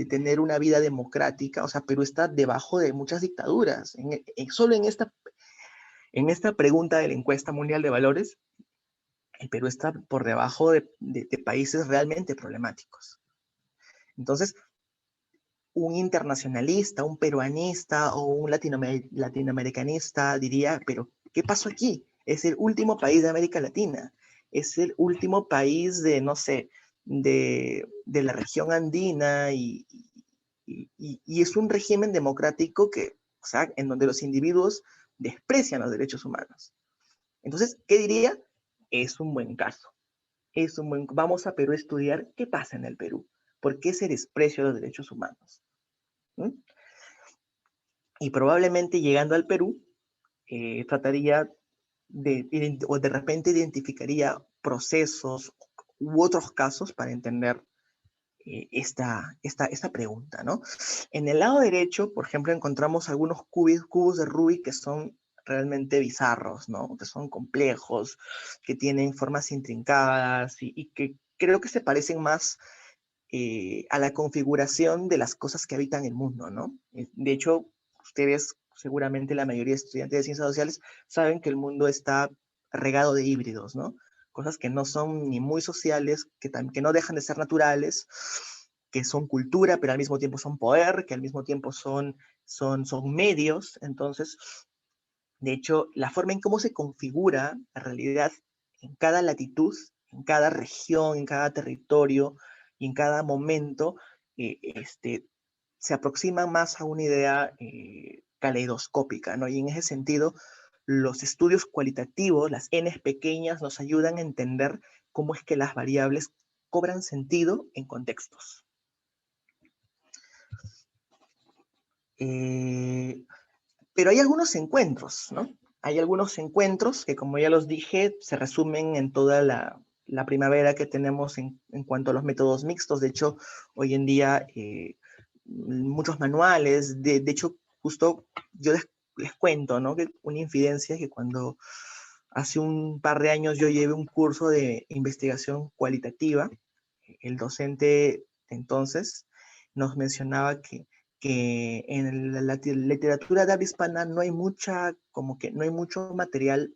tener una vida democrática, o sea, Perú está debajo de muchas dictaduras. Solo en esta pregunta de la encuesta mundial de valores, el Perú está por debajo de países realmente problemáticos. Entonces, un internacionalista, un peruanista o un latinoamericanista diría, pero ¿qué pasó aquí? Es el último país de América Latina, es el último país de, no sé, de la región andina y es un régimen democrático que, o sea, en donde los individuos desprecian los derechos humanos. Entonces, ¿qué diría? Es un buen caso. Vamos a Perú a estudiar qué pasa en el Perú. ¿Por qué ese desprecio a los derechos humanos? ¿Mm? Y probablemente llegando al Perú, trataría o de repente identificaría procesos u otros casos para entender esta pregunta, ¿no? En el lado derecho, por ejemplo, encontramos algunos cubos de Rubik que son realmente bizarros, ¿no? Que son complejos, que tienen formas intrincadas y que creo que se parecen más a la configuración de las cosas que habitan el mundo, ¿no? De hecho, ustedes, seguramente la mayoría de estudiantes de ciencias sociales, saben que el mundo está regado de híbridos, ¿no? Cosas que no son ni muy sociales, que no dejan de ser naturales, que son cultura, pero al mismo tiempo son poder, que al mismo tiempo son medios. Entonces, de hecho, la forma en cómo se configura la realidad en cada latitud, en cada región, en cada territorio y en cada momento se aproximan más a una idea caleidoscópica, ¿no? Y en ese sentido, los estudios cualitativos, las N pequeñas, nos ayudan a entender cómo es que las variables cobran sentido en contextos. Pero hay algunos encuentros, ¿no? Hay algunos encuentros que, como ya los dije, se resumen en toda la primavera que tenemos en cuanto a los métodos mixtos. De hecho, hoy en día, muchos manuales, de hecho, justo yo les cuento, ¿no? Que una infidencia es que cuando hace un par de años yo llevé un curso de investigación cualitativa, el docente entonces nos mencionaba que en la literatura de habla hispana no hay no hay mucho material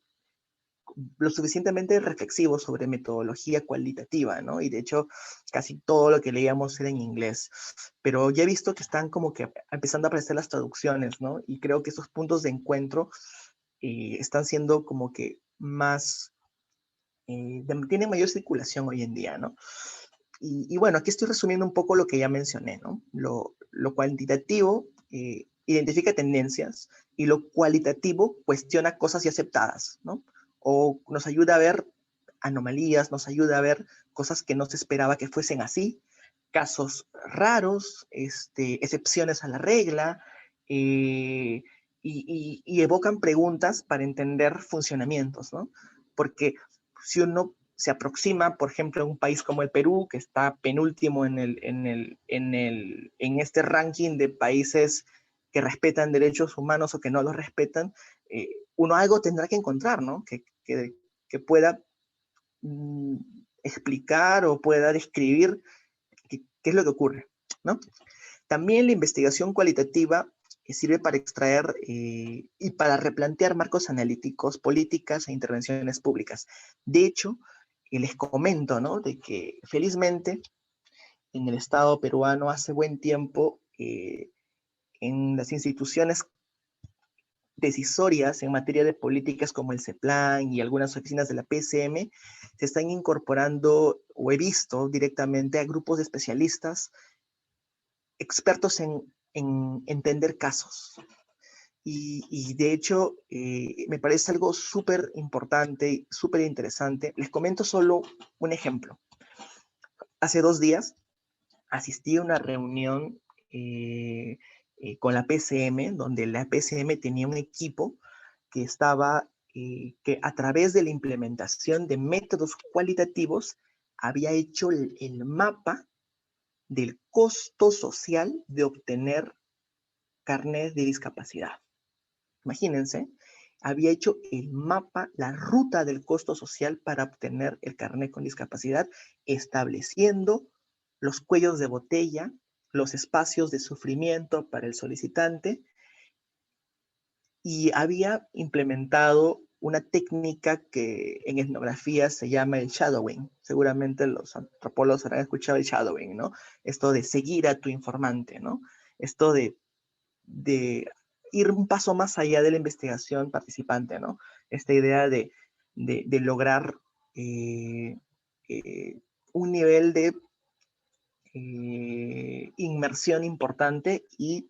lo suficientemente reflexivo sobre metodología cualitativa, ¿no? Y de hecho, casi todo lo que leíamos era en inglés. Pero ya he visto que están como que empezando a aparecer las traducciones, ¿no? Y creo que esos puntos de encuentro están siendo como que más, tienen mayor circulación hoy en día, ¿no? Y bueno, aquí estoy resumiendo un poco lo que ya mencioné, ¿no? Lo cuantitativo identifica tendencias y lo cualitativo cuestiona cosas ya aceptadas, ¿no? O nos ayuda a ver anomalías, nos ayuda a ver cosas que no se esperaba que fuesen así, casos raros, excepciones a la regla, y evocan preguntas para entender funcionamientos, ¿no? Porque si uno se aproxima, por ejemplo, a un país como el Perú, que está penúltimo en este ranking de países que respetan derechos humanos o que no los respetan, uno algo tendrá que encontrar, ¿no? Que pueda explicar o pueda describir qué es lo que ocurre, ¿no? También la investigación cualitativa sirve para extraer y para replantear marcos analíticos, políticas e intervenciones públicas. De hecho, les comento, ¿no? De que felizmente en el Estado peruano hace buen tiempo en las instituciones decisorias en materia de políticas como el CEPLAN y algunas oficinas de la PSM se están incorporando, o he visto directamente, a grupos de especialistas expertos en entender casos. Y de hecho, me parece algo súper importante, súper interesante. Les comento solo un ejemplo. Hace 2 días asistí a una reunión con la PCM, donde la PCM tenía un equipo que estaba, que a través de la implementación de métodos cualitativos había hecho el mapa del costo social de obtener carnet de discapacidad. Imagínense, había hecho el mapa, la ruta del costo social para obtener el carnet con discapacidad, estableciendo los cuellos de botella, los espacios de sufrimiento para el solicitante, y había implementado una técnica que en etnografía se llama el shadowing. Seguramente los antropólogos habrán escuchado el shadowing, ¿no? Esto de seguir a tu informante, ¿no? Esto de ir un paso más allá de la investigación participante, ¿no? Esta idea de lograr un nivel de inmersión importante y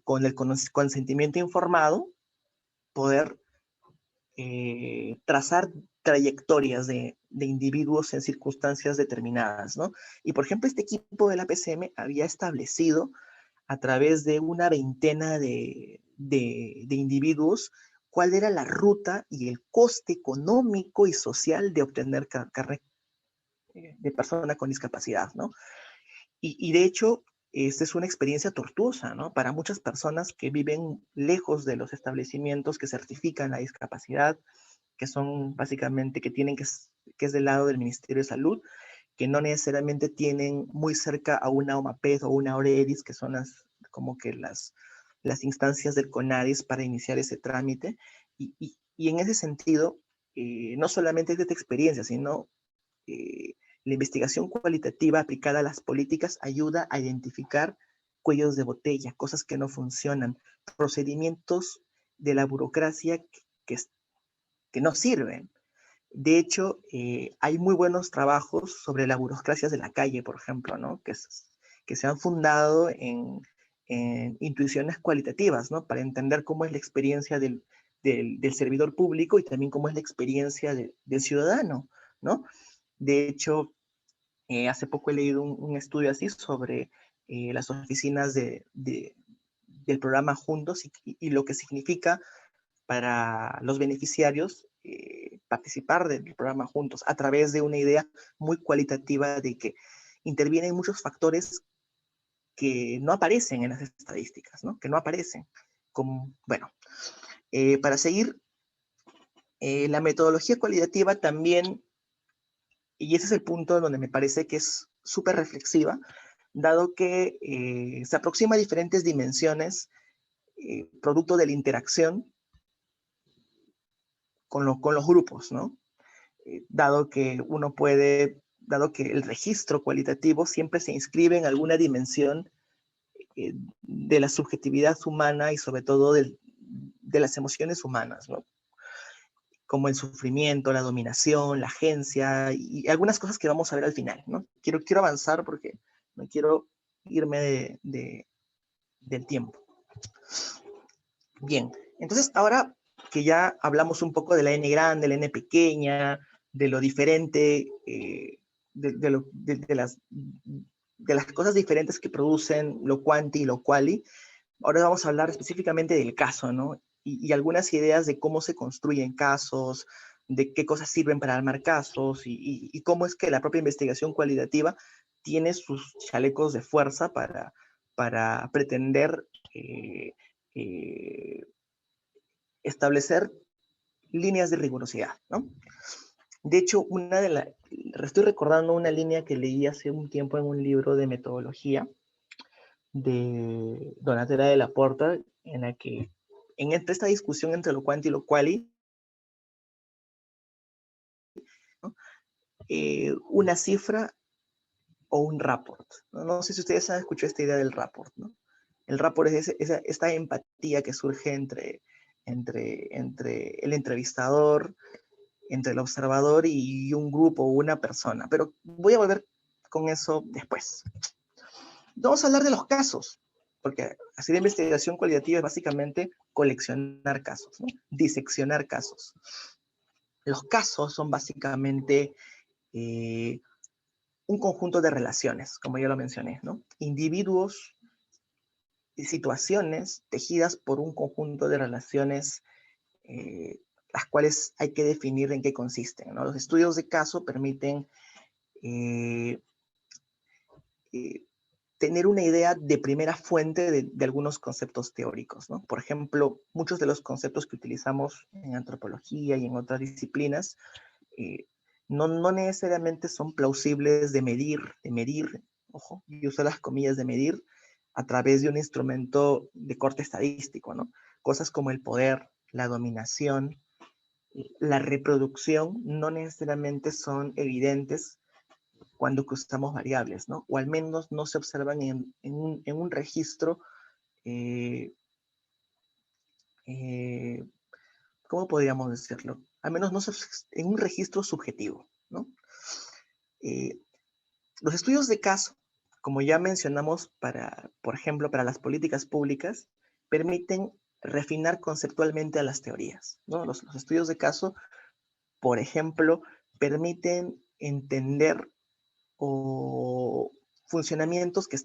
con el consentimiento informado poder trazar trayectorias de individuos en circunstancias determinadas, ¿no? Y por ejemplo, este equipo de la PCM había establecido a través de una veintena de individuos cuál era la ruta y el coste económico y social de obtener carnet de persona con discapacidad, ¿no? Y de hecho, esta es una experiencia tortuosa, ¿no? Para muchas personas que viven lejos de los establecimientos que certifican la discapacidad, que son básicamente, que es del lado del Ministerio de Salud, que no necesariamente tienen muy cerca a una OMAPED o una OREDIS, que son como que las instancias del CONADIS para iniciar ese trámite. Y en ese sentido, no solamente es de esta experiencia, sino eh, la investigación cualitativa aplicada a las políticas ayuda a identificar cuellos de botella, cosas que no funcionan, procedimientos de la burocracia que no sirven. De hecho, hay muy buenos trabajos sobre las burocracias de la calle, por ejemplo, ¿no? Que se han fundado en intuiciones cualitativas, ¿no? Para entender cómo es la experiencia del servidor público y también cómo es la experiencia del ciudadano, ¿no? De hecho, hace poco he leído un estudio así sobre las oficinas del programa Juntos y lo que significa para los beneficiarios participar del programa Juntos a través de una idea muy cualitativa de que intervienen muchos factores que no aparecen en las estadísticas, ¿no? Que no aparecen. Como, bueno, para seguir, la metodología cualitativa también, y ese es el punto donde me parece que es súper reflexiva, dado que se aproxima a diferentes dimensiones, producto de la interacción con los grupos, ¿no? Dado que el registro cualitativo siempre se inscribe en alguna dimensión de la subjetividad humana y sobre todo de las emociones humanas, ¿no? Como el sufrimiento, la dominación, la agencia y algunas cosas que vamos a ver al final, ¿no? Quiero avanzar porque no quiero irme del tiempo. Bien, entonces ahora que ya hablamos un poco de la N grande, la N pequeña, de lo diferente, de las cosas diferentes que producen lo quanti y lo quali, ahora vamos a hablar específicamente del caso, ¿no? Y algunas ideas de cómo se construyen casos, de qué cosas sirven para armar casos y cómo es que la propia investigación cualitativa tiene sus chalecos de fuerza para pretender eh, establecer líneas de rigurosidad, ¿no? De hecho, estoy recordando una línea que leí hace un tiempo en un libro de metodología de Donatella de la Porta, en la que, entre esta discusión entre lo quanti y lo quali, ¿no? Una cifra o un rapport. ¿No? No sé si ustedes han escuchado esta idea del rapport, ¿no? El rapport es esta empatía que surge entre el entrevistador, entre el observador y un grupo o una persona. Pero voy a volver con eso después. Vamos a hablar de los casos, porque hacer investigación cualitativa es básicamente coleccionar casos, ¿no? Diseccionar casos. Los casos son básicamente eh, un conjunto de relaciones, como ya lo mencioné, ¿no? Individuos y situaciones tejidas por un conjunto de relaciones las cuales hay que definir en qué consisten, ¿no? Los estudios de caso permiten eh, eh, tener una idea de primera fuente de algunos conceptos teóricos, ¿no? Por ejemplo, muchos de los conceptos que utilizamos en antropología y en otras disciplinas eh, no necesariamente son plausibles de medir, ojo, y uso las comillas de medir a través de un instrumento de corte estadístico, ¿no? Cosas como el poder, la dominación, la reproducción no necesariamente son evidentes cuando cruzamos variables, ¿no? O al menos no se observan en un registro, eh, eh, ¿cómo podríamos decirlo? Al menos no se, en un registro subjetivo, ¿no? Eh, los estudios de caso, como ya mencionamos, por ejemplo, para las políticas públicas, permiten refinar conceptualmente a las teorías, ¿no? Los estudios de caso, por ejemplo, permiten entender o funcionamientos que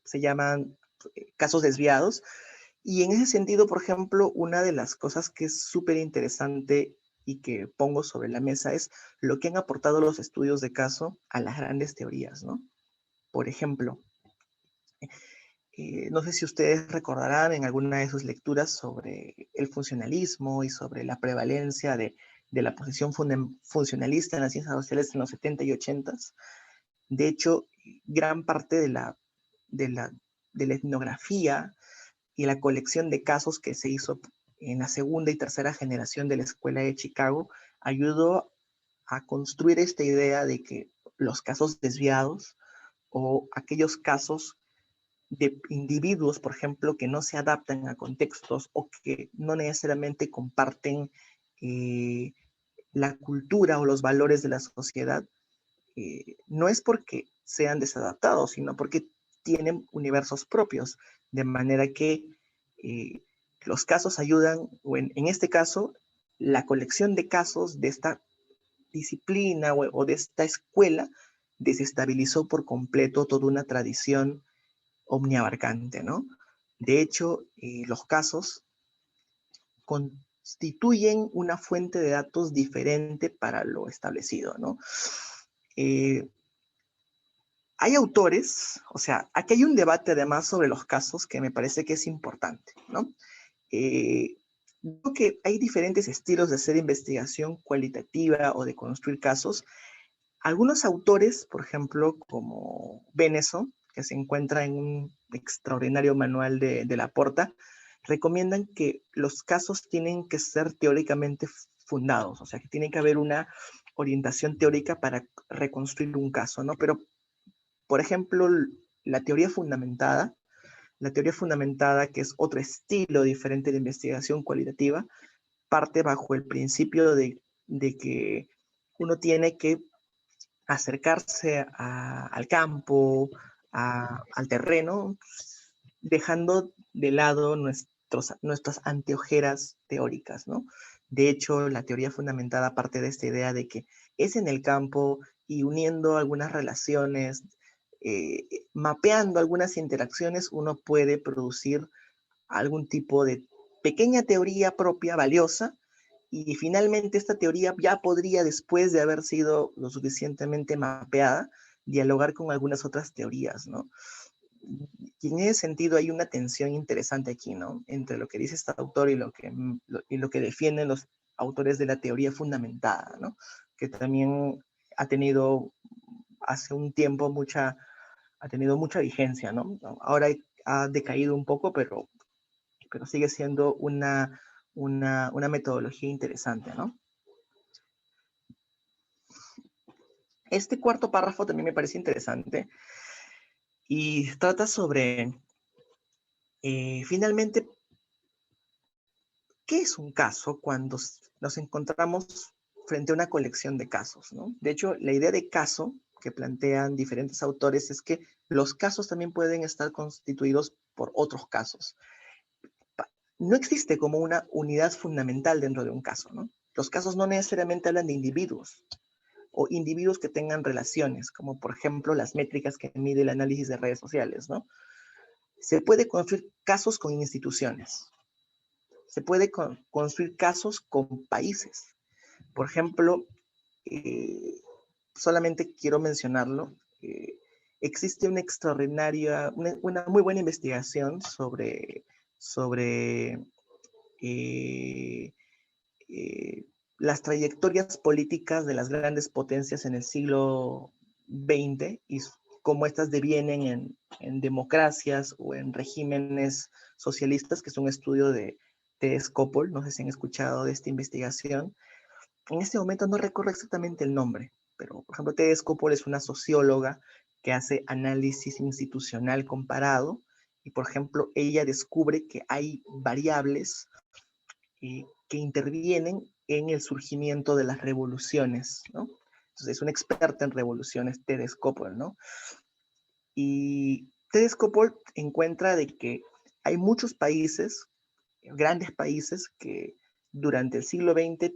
se llaman casos desviados. Y en ese sentido, por ejemplo, una de las cosas que es súper interesante y que pongo sobre la mesa es lo que han aportado los estudios de caso a las grandes teorías, ¿no? Por ejemplo, no sé si ustedes recordarán en alguna de sus lecturas sobre el funcionalismo y sobre la prevalencia de la posición funcionalista en las ciencias sociales en los 70 y 80. De hecho, gran parte de la, de la etnografía y la colección de casos que se hizo en la segunda y tercera generación de la Escuela de Chicago ayudó a construir esta idea de que los casos desviados o aquellos casos de individuos, por ejemplo, que no se adaptan a contextos o que no necesariamente comparten eh, la cultura o los valores de la sociedad no es porque sean desadaptados, sino porque tienen universos propios, de manera que los casos ayudan, o en este caso, la colección de casos de esta disciplina o de esta escuela desestabilizó por completo toda una tradición omniabarcante, ¿no? De hecho, los casos constituyen una fuente de datos diferente para lo establecido, ¿no? Eh, Hay autores, o sea, aquí hay un debate además sobre los casos que me parece que es importante, ¿no? Creo que hay diferentes estilos de hacer investigación cualitativa o de construir casos. Algunos autores, por ejemplo, como Beneso, que se encuentra en un extraordinario manual de Laporta, recomiendan que los casos tienen que ser teóricamente fundados, o sea, que tiene que haber una orientación teórica para reconstruir un caso, ¿no? Pero, por ejemplo, la teoría fundamentada, que es otro estilo diferente de investigación cualitativa, parte bajo el principio de que uno tiene que acercarse al campo, al terreno, dejando de lado nuestras anteojeras teóricas, ¿no? De hecho, la teoría fundamentada parte de esta idea de que es en el campo y uniendo algunas relaciones, mapeando algunas interacciones, uno puede producir algún tipo de pequeña teoría propia valiosa y finalmente esta teoría ya podría, después de haber sido lo suficientemente mapeada, dialogar con algunas otras teorías, ¿no? Y en ese sentido hay una tensión interesante aquí, ¿no? Entre lo que dice este autor y lo que defienden los autores de la teoría fundamentada, ¿no? Que también ha tenido hace un tiempo ha tenido mucha vigencia, ¿no? Ahora ha decaído un poco, pero sigue siendo una metodología interesante, ¿no? Este cuarto párrafo también me parece interesante y trata sobre, finalmente, ¿qué es un caso cuando nos encontramos frente a una colección de casos, ¿no? De hecho, la idea de caso que plantean diferentes autores es que los casos también pueden estar constituidos por otros casos. No existe como una unidad fundamental dentro de un caso, ¿no? Los casos no necesariamente hablan de individuos, o individuos que tengan relaciones, como por ejemplo las métricas que mide el análisis de redes sociales, ¿no? Se puede construir casos con instituciones, se puede construir casos con países. Por ejemplo, eh, solamente quiero mencionarlo, existe una muy buena investigación sobre eh, eh, las trayectorias políticas de las grandes potencias en el siglo XX y cómo estas devienen en democracias o en regímenes socialistas, que es un estudio de Skopol, no sé si han escuchado de esta investigación. En este momento no recuerdo exactamente el nombre, pero por ejemplo, Ted Skopol es una socióloga que hace análisis institucional comparado y por ejemplo, ella descubre que hay variables que intervienen en el surgimiento de las revoluciones, ¿no? Entonces es una experta en revoluciones, Ted Skopol, ¿no? Y Ted Skopol encuentra de que hay muchos países, grandes países, que durante el siglo XX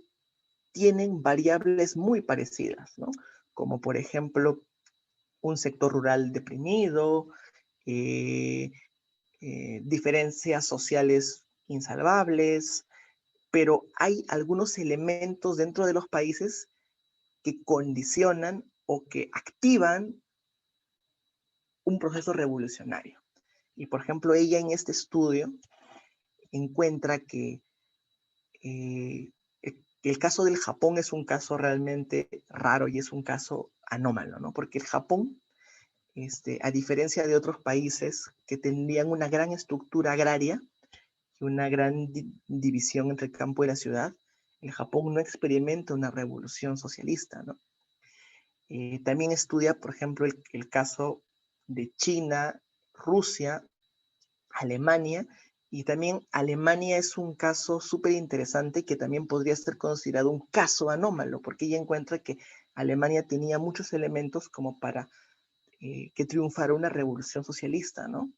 tienen variables muy parecidas, ¿no? Como por ejemplo un sector rural deprimido, eh, diferencias sociales insalvables, pero hay algunos elementos dentro de los países que condicionan o que activan un proceso revolucionario. Y por ejemplo, ella en este estudio encuentra eh, que el caso del Japón es un caso realmente raro y es un caso anómalo, ¿no? Porque el Japón, a diferencia de otros países que tenían una gran estructura agraria y una gran división entre el campo y la ciudad, el Japón no experimenta una revolución socialista, ¿no? También estudia, por ejemplo, el caso de China, Rusia, Alemania Y también Alemania es un caso súper interesante que también podría ser considerado un caso anómalo, porque ella encuentra que Alemania tenía muchos elementos como para que triunfara una revolución socialista, ¿no?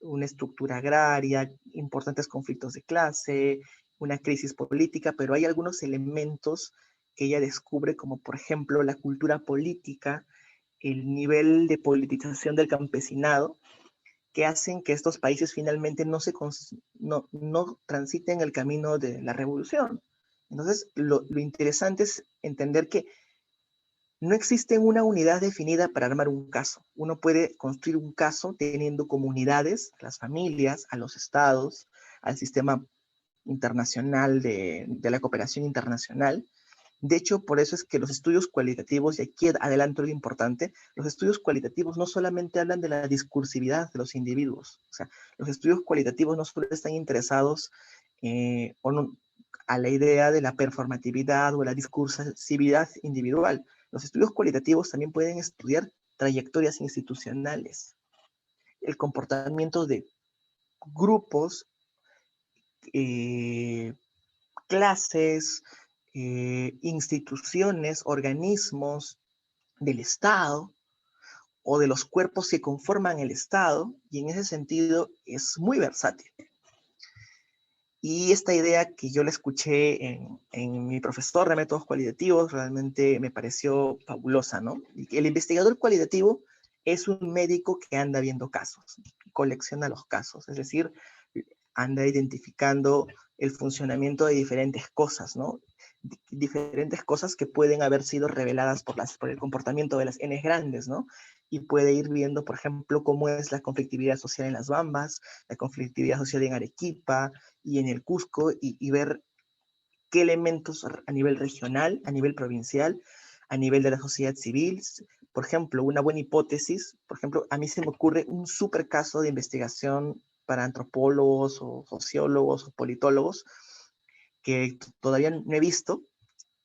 Una estructura agraria, importantes conflictos de clase, una crisis política, pero hay algunos elementos que ella descubre, como por ejemplo la cultura política, el nivel de politización del campesinado, que hacen que estos países finalmente no transiten el camino de la revolución. Entonces, lo interesante es entender que no existe una unidad definida para armar un caso. Uno puede construir un caso teniendo comunidades, las familias, a los estados, al sistema internacional de la cooperación internacional. De hecho, por eso es que los estudios cualitativos, y aquí adelanto lo importante, los estudios cualitativos no solamente hablan de la discursividad de los individuos. O sea, los estudios cualitativos no solo están interesados o no, a la idea de la performatividad o la discursividad individual. Los estudios cualitativos también pueden estudiar trayectorias institucionales, el comportamiento de grupos, eh, clases, instituciones, organismos del Estado o de los cuerpos que conforman el Estado, y en ese sentido es muy versátil. Y esta idea que yo la escuché en mi profesor de métodos cualitativos realmente me pareció fabulosa, ¿no? El investigador cualitativo es un médico que anda viendo casos, colecciona los casos, es decir, anda identificando el funcionamiento de diferentes cosas, ¿no? Diferentes cosas que pueden haber sido reveladas por el comportamiento de las N grandes, ¿no? Y puede ir viendo, por ejemplo, cómo es la conflictividad social en las Bambas, la conflictividad social en Arequipa y en el Cusco, y ver qué elementos a nivel regional, a nivel provincial, a nivel de la sociedad civil. Por ejemplo, una buena hipótesis, por ejemplo, a mí se me ocurre un súper caso de investigación para antropólogos o sociólogos o politólogos que todavía no he visto,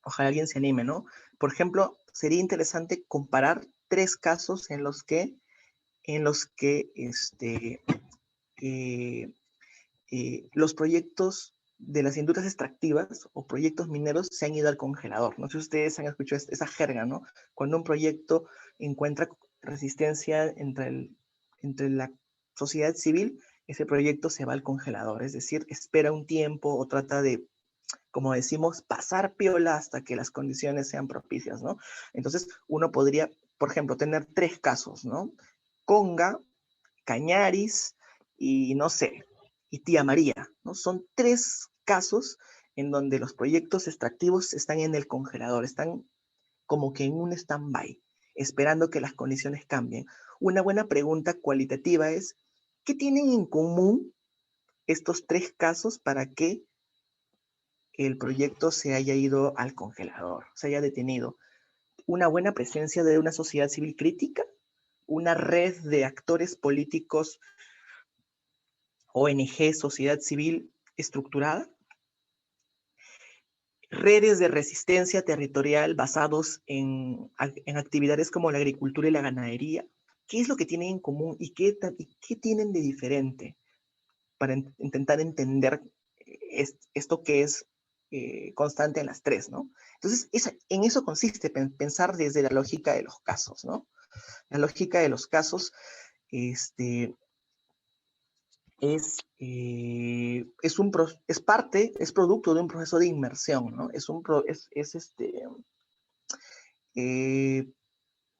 ojalá alguien se anime, ¿no? Por ejemplo, sería interesante comparar tres casos eh, los proyectos de las industrias extractivas o proyectos mineros se han ido al congelador. No sé si ustedes han escuchado esa jerga, ¿no? Cuando un proyecto encuentra resistencia entre la sociedad civil, ese proyecto se va al congelador, es decir, espera un tiempo o trata de, como decimos, pasar piola hasta que las condiciones sean propicias, ¿no? Entonces, uno podría, por ejemplo, tener tres casos, ¿no? Conga, Cañaris y no sé, y Tía María, ¿no? Son tres casos en donde los proyectos extractivos están en el congelador, están como que en un stand-by, esperando que las condiciones cambien. Una buena pregunta cualitativa es, ¿qué tienen en común estos tres casos para que el proyecto se haya ido al congelador, se haya detenido? Una buena presencia de una sociedad civil crítica, una red de actores políticos, ONG, sociedad civil estructurada, redes de resistencia territorial basados en actividades como la agricultura y la ganadería. ¿Qué es lo que tienen en común y qué tienen de diferente para intentar entender esto que es constante en las tres, ¿no? Entonces, en eso consiste pensar desde la lógica de los casos, ¿no? La lógica de los casos este, es producto de un proceso de inmersión, ¿no? Eh,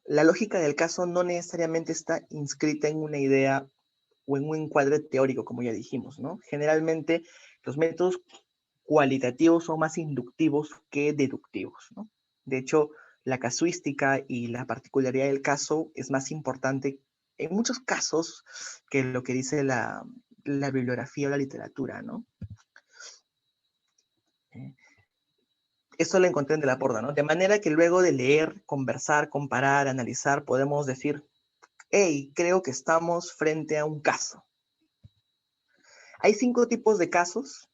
la lógica del caso no necesariamente está inscrita en una idea o en un encuadre teórico, como ya dijimos, ¿no? Generalmente los métodos cualitativos son más inductivos que deductivos, ¿no? De hecho, la casuística y la particularidad del caso es más importante en muchos casos que lo que dice la bibliografía o la literatura, ¿no? Esto lo encontré en De la Porta, ¿no? De manera que luego de leer, conversar, comparar, analizar, podemos decir, hey, creo que estamos frente a un caso. Hay 5 tipos de casos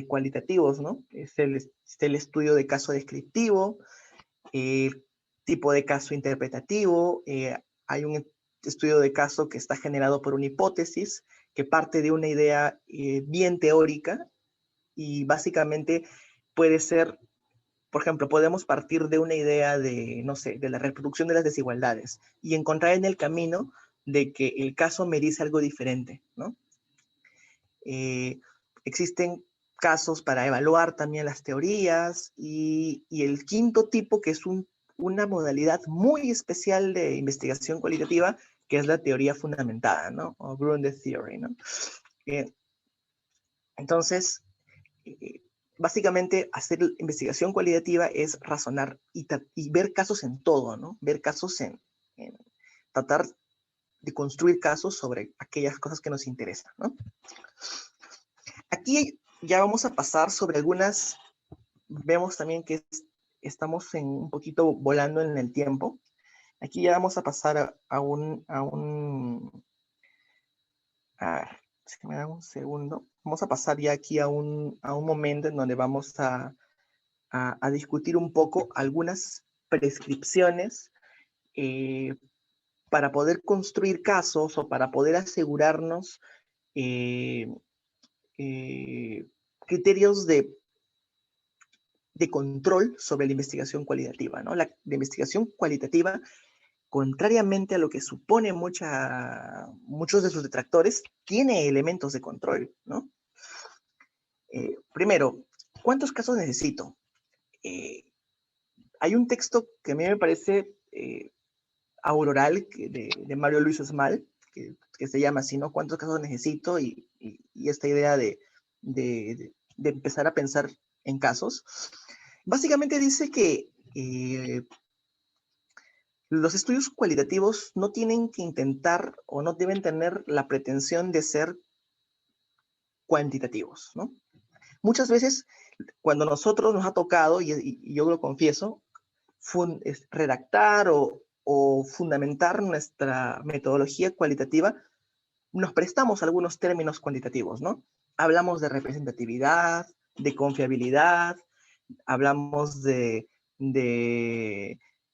cualitativos, ¿no? Es el estudio de caso descriptivo, tipo de caso interpretativo, hay un estudio de caso que está generado por una hipótesis, que parte de una idea bien teórica y básicamente puede ser, por ejemplo, podemos partir de una idea de, no sé, de la reproducción de las desigualdades y encontrar en el camino de que el caso me dice algo diferente, ¿no? Existen casos para evaluar también las teorías y el quinto tipo, que es una modalidad muy especial de investigación cualitativa, que es la teoría fundamentada, ¿no? O grounded theory, ¿no? Entonces, básicamente hacer investigación cualitativa es razonar y ver casos en todo, ¿no? Ver casos en tratar de construir casos sobre aquellas cosas que nos interesan, ¿no? Aquí ya vamos a pasar sobre algunas, vemos también que estamos un poquito volando en el tiempo. Aquí ya vamos a pasar a ver, si me da un segundo, vamos a pasar ya aquí a un momento en donde vamos a discutir un poco algunas prescripciones para poder construir casos o para poder asegurarnos eh, criterios de control sobre la investigación cualitativa, ¿no? La investigación cualitativa, contrariamente a lo que supone muchos de sus detractores, tiene elementos de control, ¿no? Primero, ¿cuántos casos necesito? Hay un texto que a mí me parece auroral de Mario Luis Esmal, que se llama así, ¿no? ¿Cuántos casos necesito? Y esta idea de empezar a pensar en casos. Básicamente dice que los estudios cualitativos no tienen que intentar o no deben tener la pretensión de ser cuantitativos, ¿no? Muchas veces, cuando nosotros nos ha tocado, y yo lo confieso, redactar o fundamentar nuestra metodología cualitativa, nos prestamos algunos términos cuantitativos, ¿no? Hablamos de representatividad, de confiabilidad, hablamos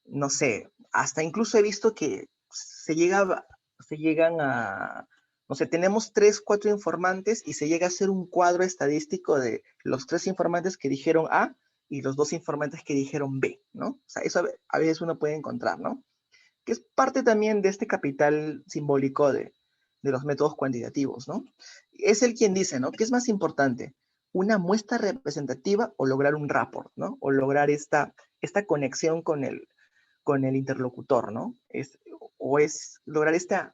no sé, hasta incluso he visto que se llegan a, no sé, tenemos 3, 4 informantes y se llega a hacer un cuadro estadístico de los 3 informantes que dijeron A y los 2 informantes que dijeron B, ¿no? O sea, eso a veces uno puede encontrar, ¿no? Que es parte también de este capital simbólico de los métodos cuantitativos, ¿no? Es el quien dice, ¿no? ¿Qué es más importante? ¿Una muestra representativa o lograr un rapport, ¿no? O lograr esta conexión con el interlocutor, ¿no? Es lograr esta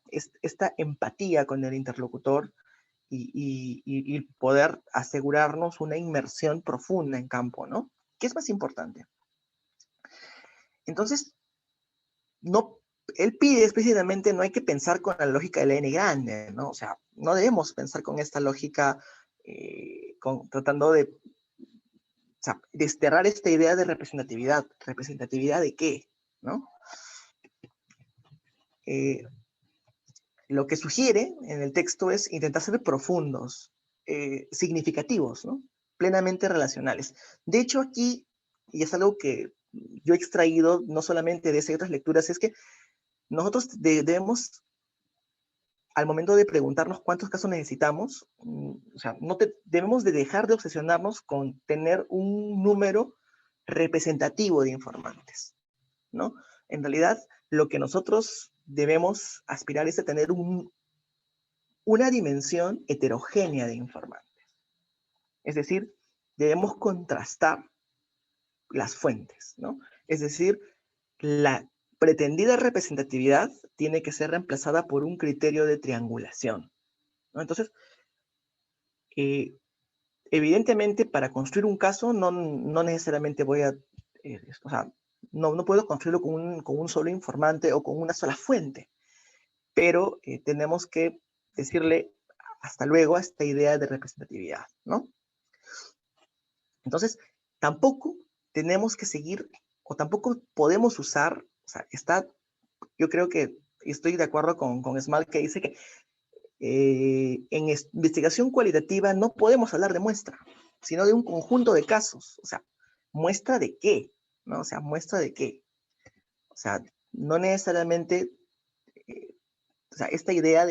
empatía con el interlocutor y poder asegurarnos una inmersión profunda en campo, ¿no? ¿Qué es más importante? Entonces, no, él pide explícitamente, no hay que pensar con la lógica del n grande, ¿no? O sea, no debemos pensar con esta lógica, tratando de, o sea, desterrar esta idea de representatividad. ¿Representatividad de qué? ¿No? Lo que sugiere en el texto es intentar ser profundos, significativos, ¿no? Plenamente relacionales. De hecho, aquí, y es algo que yo he extraído no solamente de esas y otras lecturas, es que nosotros debemos, al momento de preguntarnos cuántos casos necesitamos, o sea, debemos de dejar de obsesionarnos con tener un número representativo de informantes, ¿no? En realidad, lo que nosotros debemos aspirar es a tener una dimensión heterogénea de informantes. Es decir, debemos contrastar las fuentes, ¿no? Es decir, la pretendida representatividad tiene que ser reemplazada por un criterio de triangulación, ¿no? Entonces, evidentemente, para construir un caso, no necesariamente voy a, o sea, no puedo construirlo con un solo informante o con una sola fuente, pero tenemos que decirle hasta luego a esta idea de representatividad, ¿no? Entonces, tampoco tenemos que seguir, o tampoco podemos usar, o sea, yo creo que estoy de acuerdo con Smalt, que dice que en investigación cualitativa no podemos hablar de muestra, sino de un conjunto de casos. O sea, ¿muestra de qué? ¿No? O sea, ¿muestra de qué? O sea, no necesariamente, o sea, esta idea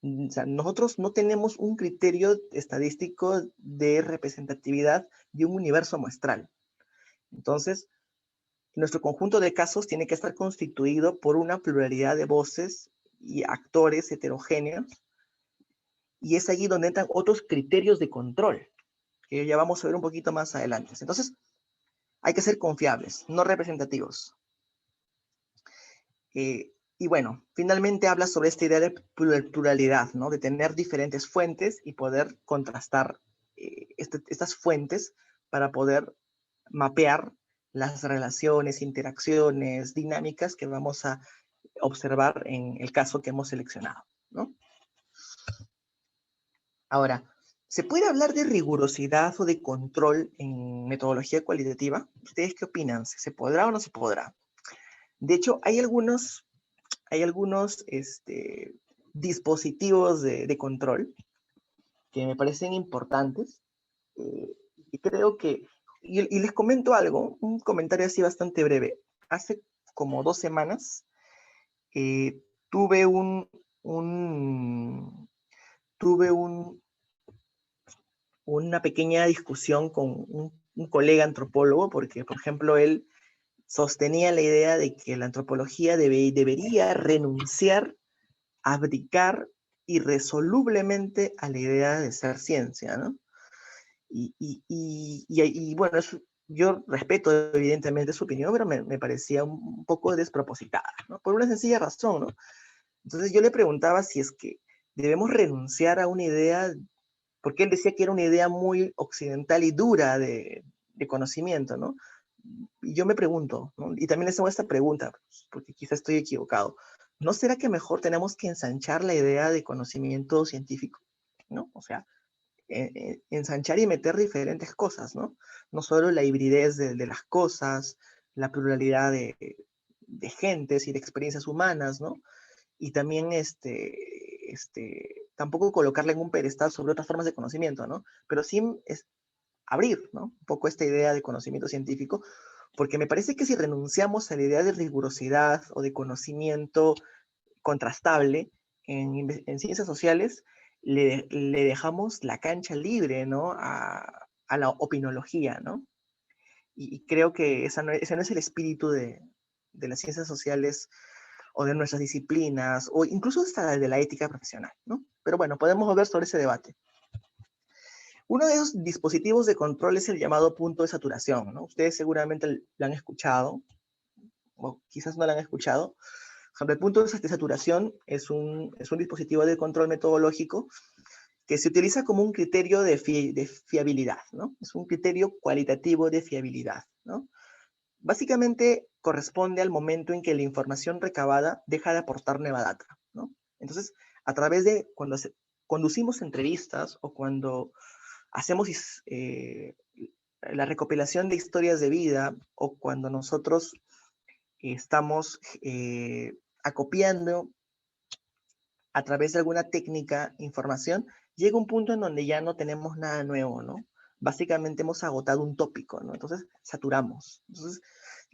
O sea, nosotros no tenemos un criterio estadístico de representatividad de un universo muestral. Entonces, nuestro conjunto de casos tiene que estar constituido por una pluralidad de voces y actores heterogéneos, y es allí donde entran otros criterios de control, que ya vamos a ver un poquito más adelante. Entonces, hay que ser confiables, no representativos. Y bueno, finalmente habla sobre esta idea de pluralidad, ¿no? De tener diferentes fuentes y poder contrastar estas fuentes para poder mapear las relaciones, interacciones, dinámicas que vamos a observar en el caso que hemos seleccionado, ¿no? Ahora, ¿se puede hablar de rigurosidad o de control en metodología cualitativa? ¿Ustedes qué opinan? ¿Se podrá o no se podrá? De hecho, hay algunos dispositivos de control que me parecen importantes, eh, y creo que, y les comento algo, un comentario así bastante breve. Hace como 2 semanas eh, tuve tuve una pequeña discusión con un colega antropólogo, porque, por ejemplo, él sostenía la idea de que la antropología debería renunciar, abdicar irresolublemente a la idea de ser ciencia, ¿no? Y bueno, yo respeto evidentemente su opinión, pero me parecía un poco despropositada, ¿no? Por una sencilla razón, ¿no? Entonces yo le preguntaba si es que debemos renunciar a una idea, porque él decía que era una idea muy occidental y dura de conocimiento, ¿no? Y yo me pregunto, ¿no? Y también les hago esta pregunta, porque quizás estoy equivocado. ¿No será que mejor tenemos que ensanchar la idea de conocimiento científico? ¿No? O sea, ensanchar y meter diferentes cosas, ¿no? No solo la hibridez de las cosas, la pluralidad de gentes y de experiencias humanas, ¿no? Y también tampoco colocarla en un pedestal sobre otras formas de conocimiento, ¿no? Pero sí es abrir, ¿no? Un poco esta idea de conocimiento científico, porque me parece que si renunciamos a la idea de rigurosidad o de conocimiento contrastable en ciencias sociales, le dejamos la cancha libre, ¿no? A la opinología, ¿no? Y creo que ese no es el espíritu de las ciencias sociales o de nuestras disciplinas, o incluso hasta de la ética profesional, ¿no? Pero bueno, podemos volver sobre ese debate. Uno de esos dispositivos de control es el llamado punto de saturación, ¿no? Ustedes seguramente lo han escuchado, o quizás no lo han escuchado. El punto de saturación es un dispositivo de control metodológico que se utiliza como un criterio de fiabilidad, ¿no? Es un criterio cualitativo de fiabilidad, ¿no? Básicamente corresponde al momento en que la información recabada deja de aportar nueva data, ¿no? Entonces, a través de cuando conducimos entrevistas o cuando hacemos la recopilación de historias de vida, o cuando nosotros estamos acopiando a través de alguna técnica información, llega un punto en donde ya no tenemos nada nuevo, ¿no? Básicamente hemos agotado un tópico, ¿no? Entonces saturamos. Entonces,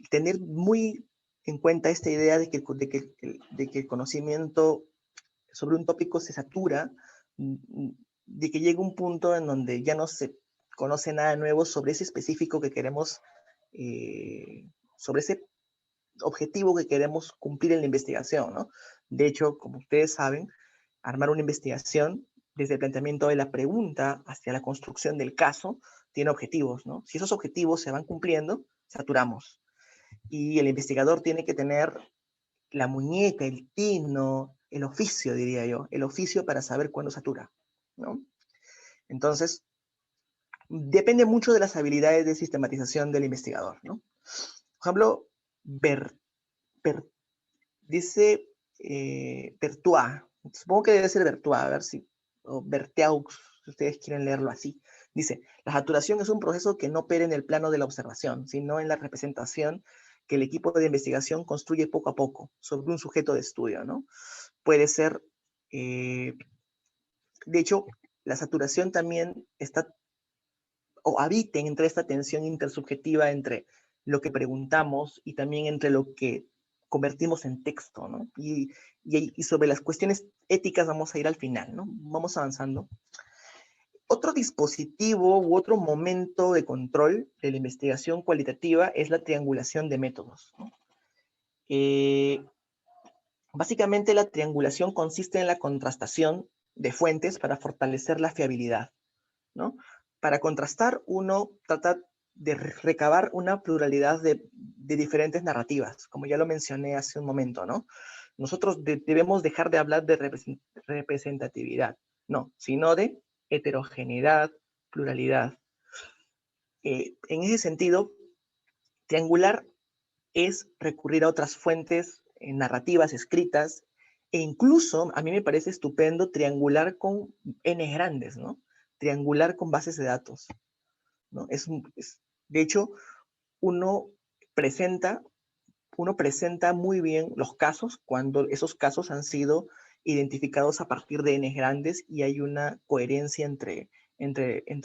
tener muy en cuenta esta idea de que el conocimiento sobre un tópico se satura, de que llega un punto en donde ya no se conoce nada nuevo sobre ese específico que queremos, sobre ese objetivo que queremos cumplir en la investigación, ¿no? De hecho, como ustedes saben, armar una investigación desde el planteamiento de la pregunta hacia la construcción del caso tiene objetivos, ¿no? Si esos objetivos se van cumpliendo, saturamos. Y el investigador tiene que tener la muñeca, el tino, el oficio, diría yo, el oficio para saber cuándo satura, ¿no? Entonces, depende mucho de las habilidades de sistematización del investigador, ¿no? Por ejemplo, dice Bertois, supongo que debe ser Bertois, a ver si, o Berteaux, si ustedes quieren leerlo así. Dice, la saturación es un proceso que no opera en el plano de la observación, sino en la representación que el equipo de investigación construye poco a poco sobre un sujeto de estudio, ¿no? Puede ser, de hecho, la saturación también está, o habita entre esta tensión intersubjetiva entre lo que preguntamos y también entre lo que convertimos en texto, ¿no? Y sobre las cuestiones éticas vamos a ir al final, ¿no? Vamos avanzando. Otro dispositivo u otro momento de control de la investigación cualitativa es la triangulación de métodos, ¿no? Básicamente la triangulación consiste en la contrastación de fuentes para fortalecer la fiabilidad, ¿no? Para contrastar, uno trata de recabar una pluralidad de diferentes narrativas, como ya lo mencioné hace un momento, ¿no? Nosotros debemos dejar de hablar de representatividad, no, sino de heterogeneidad, pluralidad. En ese sentido, triangular es recurrir a otras fuentes narrativas escritas, e incluso a mí me parece estupendo triangular con n grandes, ¿no? Triangular con bases de datos, ¿no? De hecho, uno presenta, uno presenta muy bien los casos cuando esos casos han sido identificados a partir de n grandes y hay una coherencia entre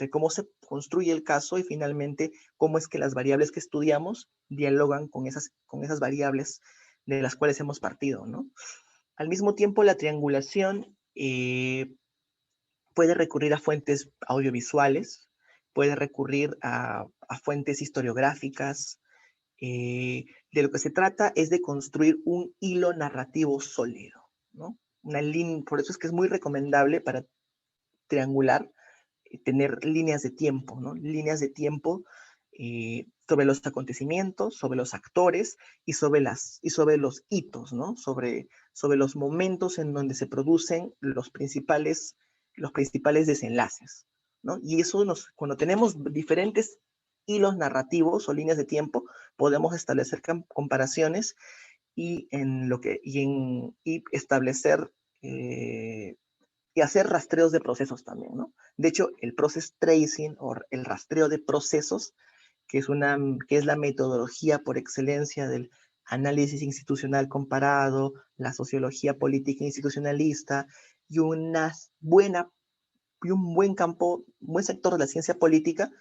cómo se construye el caso y finalmente cómo es que las variables que estudiamos dialogan con esas variables de las cuales hemos partido, ¿no? Al mismo tiempo, la triangulación puede recurrir a fuentes audiovisuales, puede recurrir a fuentes historiográficas. De lo que se trata es de construir un hilo narrativo sólido, ¿no? Una línea, por eso es que es muy recomendable para triangular tener líneas de tiempo, ¿no? Líneas de tiempo sobre los acontecimientos, sobre los actores y sobre los hitos, ¿no? Sobre los momentos en donde se producen los principales desenlaces, ¿no? Y eso cuando tenemos diferentes hilos narrativos o líneas de tiempo, podemos establecer comparaciones y establecer y hacer rastreos de procesos también, ¿no? De hecho, el process tracing o el rastreo de procesos, que es la metodología por excelencia del análisis institucional comparado, la sociología política institucionalista y un buen campo, un buen sector de la ciencia política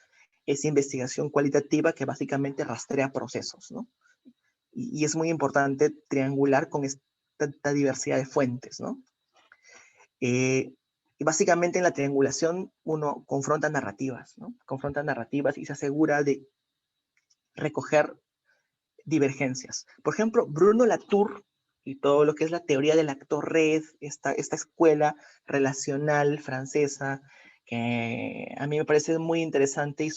es investigación cualitativa que básicamente rastrea procesos, ¿no? Y es muy importante triangular con esta diversidad de fuentes, ¿no? Y básicamente en la triangulación uno confronta narrativas, ¿no? Confronta narrativas y se asegura de recoger divergencias. Por ejemplo, Bruno Latour y todo lo que es la teoría del actor red, esta escuela relacional francesa, que a mí me parece muy interesante y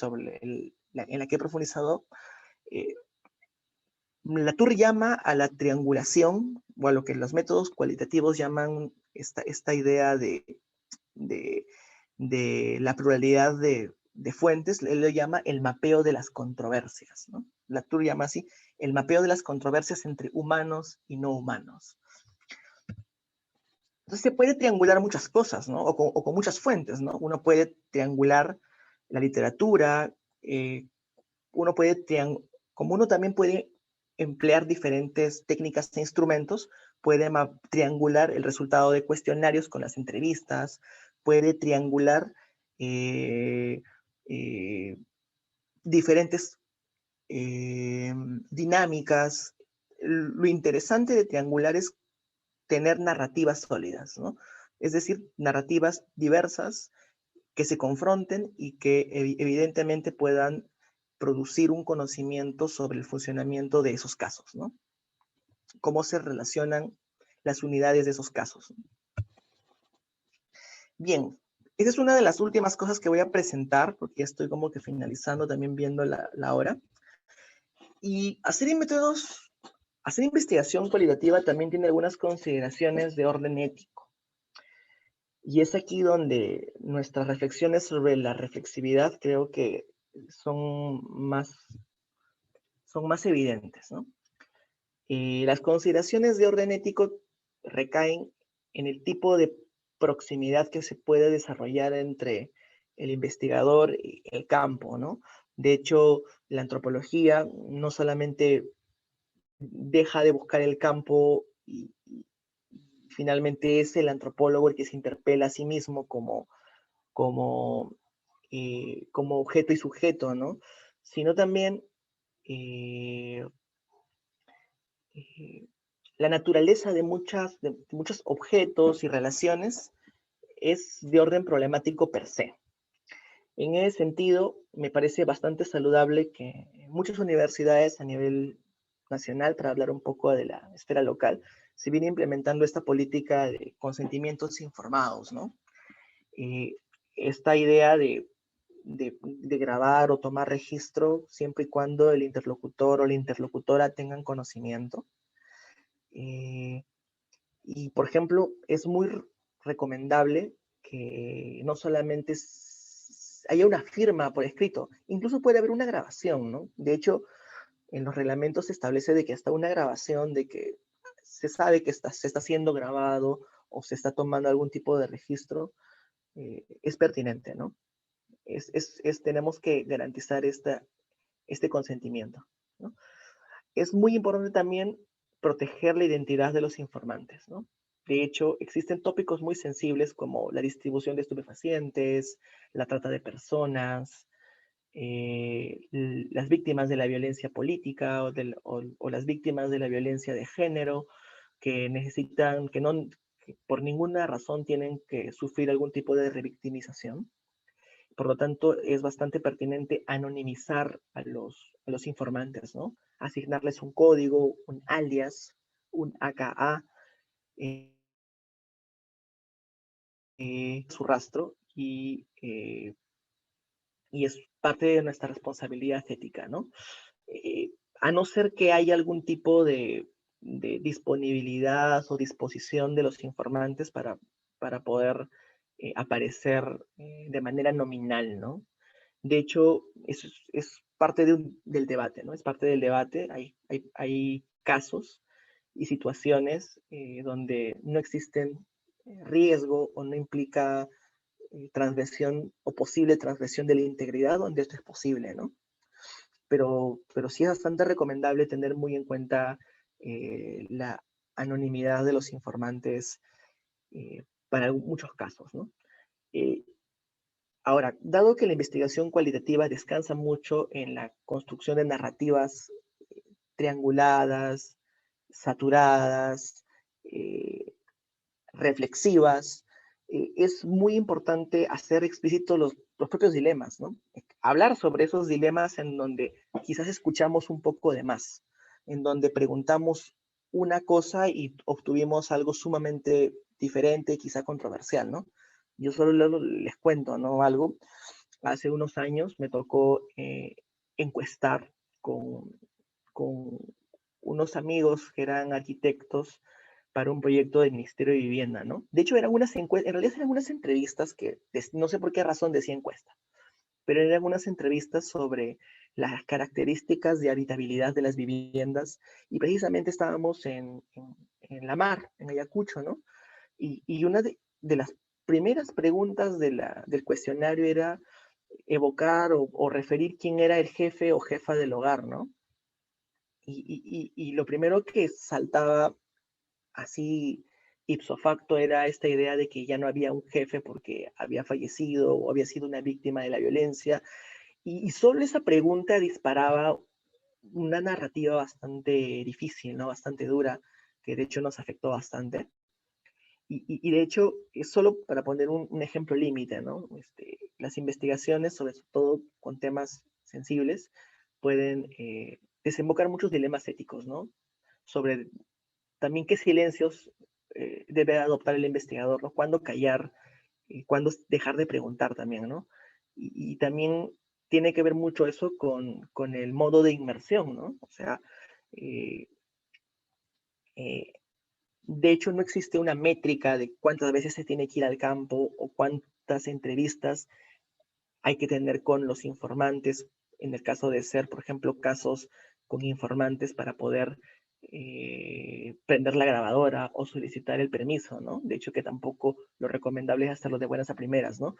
en la que he profundizado, eh, Latour llama a la triangulación, o a lo que los métodos cualitativos llaman esta idea de, de la pluralidad de fuentes, él lo llama el mapeo de las controversias, ¿no? Latour llama así el mapeo de las controversias entre humanos y no humanos. Entonces se puede triangular muchas cosas, ¿no? O con muchas fuentes, ¿no? Uno puede triangular la literatura, como uno también puede emplear diferentes técnicas e instrumentos, puede triangular el resultado de cuestionarios con las entrevistas, puede triangular eh, eh, diferentes dinámicas. Lo interesante de triangular es tener narrativas sólidas, ¿no? Es decir, narrativas diversas que se confronten y que evidentemente puedan producir un conocimiento sobre el funcionamiento de esos casos, ¿no? Cómo se relacionan las unidades de esos casos. Bien, esa es una de las últimas cosas que voy a presentar, porque ya estoy como que finalizando también viendo la hora. Y hacer investigación cualitativa también tiene algunas consideraciones de orden ético. Y es aquí donde nuestras reflexiones sobre la reflexividad creo que son más, son más evidentes, ¿no? Las consideraciones de orden ético recaen en el tipo de proximidad que se puede desarrollar entre el investigador y el campo, ¿no? De hecho, la antropología no solamente deja de buscar el campo y finalmente es el antropólogo el que se interpela a sí mismo como, como objeto y sujeto, ¿no? Sino también eh, la naturaleza de muchos objetos y relaciones es de orden problemático per se. En ese sentido, me parece bastante saludable que muchas universidades a nivel nacional, para hablar un poco de la esfera local, se viene implementando esta política de consentimientos informados, ¿no? Eh, Esta idea de grabar o tomar registro siempre y cuando el interlocutor o la interlocutora tengan conocimiento. Eh, y, por ejemplo, es muy recomendable que no solamente haya una firma por escrito, incluso puede haber una grabación, ¿no? De hecho, en los reglamentos se establece de que hasta una grabación de que se sabe que se está siendo grabado o se está tomando algún tipo de registro, es pertinente, ¿no? Tenemos que garantizar este consentimiento, ¿no? Es muy importante también proteger la identidad de los informantes, ¿no? De hecho, existen tópicos muy sensibles como la distribución de estupefacientes, la trata de personas, las víctimas de la violencia política o las víctimas de la violencia de género que necesitan, que por ninguna razón tienen que sufrir algún tipo de revictimización. Por lo tanto, es bastante pertinente anonimizar a los informantes, ¿no? Asignarles un código, un alias, un AKA, eh, su rastro y es parte de nuestra responsabilidad ética, ¿no? A no ser que haya algún tipo de disponibilidad o disposición de los informantes para poder aparecer de manera nominal, ¿no? De hecho, eso es parte del debate, ¿no? Es parte del debate. Hay casos y situaciones donde no existen riesgo o no implica transgresión o posible transgresión de la integridad, donde esto es posible, ¿no? Pero sí es bastante recomendable tener muy en cuenta la anonimidad de los informantes para muchos casos, ¿no? Eh, Ahora, dado que la investigación cualitativa descansa mucho en la construcción de narrativas trianguladas, saturadas, eh, reflexivas, es muy importante hacer explícitos los propios dilemas, ¿no? Hablar sobre esos dilemas en donde quizás escuchamos un poco de más, en donde preguntamos una cosa y obtuvimos algo sumamente diferente, quizá controversial, ¿no? Yo solo les cuento, ¿no? Algo. Hace unos años me tocó encuestar con, con unos amigos que eran arquitectos para un proyecto del Ministerio de Vivienda, ¿no? De hecho, en realidad eran unas entrevistas que no sé por qué razón decía encuesta, pero eran unas entrevistas sobre las características de habitabilidad de las viviendas y precisamente estábamos en la mar, en Ayacucho, ¿no? Y una de las primeras preguntas del cuestionario era evocar o referir quién era el jefe o jefa del hogar, ¿no? Y lo primero que saltaba así ipso facto era esta idea de que ya no había un jefe porque había fallecido o había sido una víctima de la violencia. Y solo esa pregunta disparaba una narrativa bastante difícil, ¿no? Bastante dura, que de hecho nos afectó bastante. Y de hecho, es solo para poner un ejemplo límite, ¿no? Las investigaciones, sobre todo con temas sensibles, pueden desembocar muchos dilemas éticos, ¿no? Sobre también qué silencios debe adoptar el investigador, ¿no? Cuándo callar, cuándo dejar de preguntar también, ¿no? Y también tiene que ver mucho eso con el modo de inmersión, ¿no? O sea, eh, eh, de hecho, no existe una métrica de cuántas veces se tiene que ir al campo o cuántas entrevistas hay que tener con los informantes, en el caso de ser, por ejemplo, casos con informantes para poder prender la grabadora o solicitar el permiso, ¿no? De hecho, que tampoco lo recomendable es hacerlo de buenas a primeras, ¿no?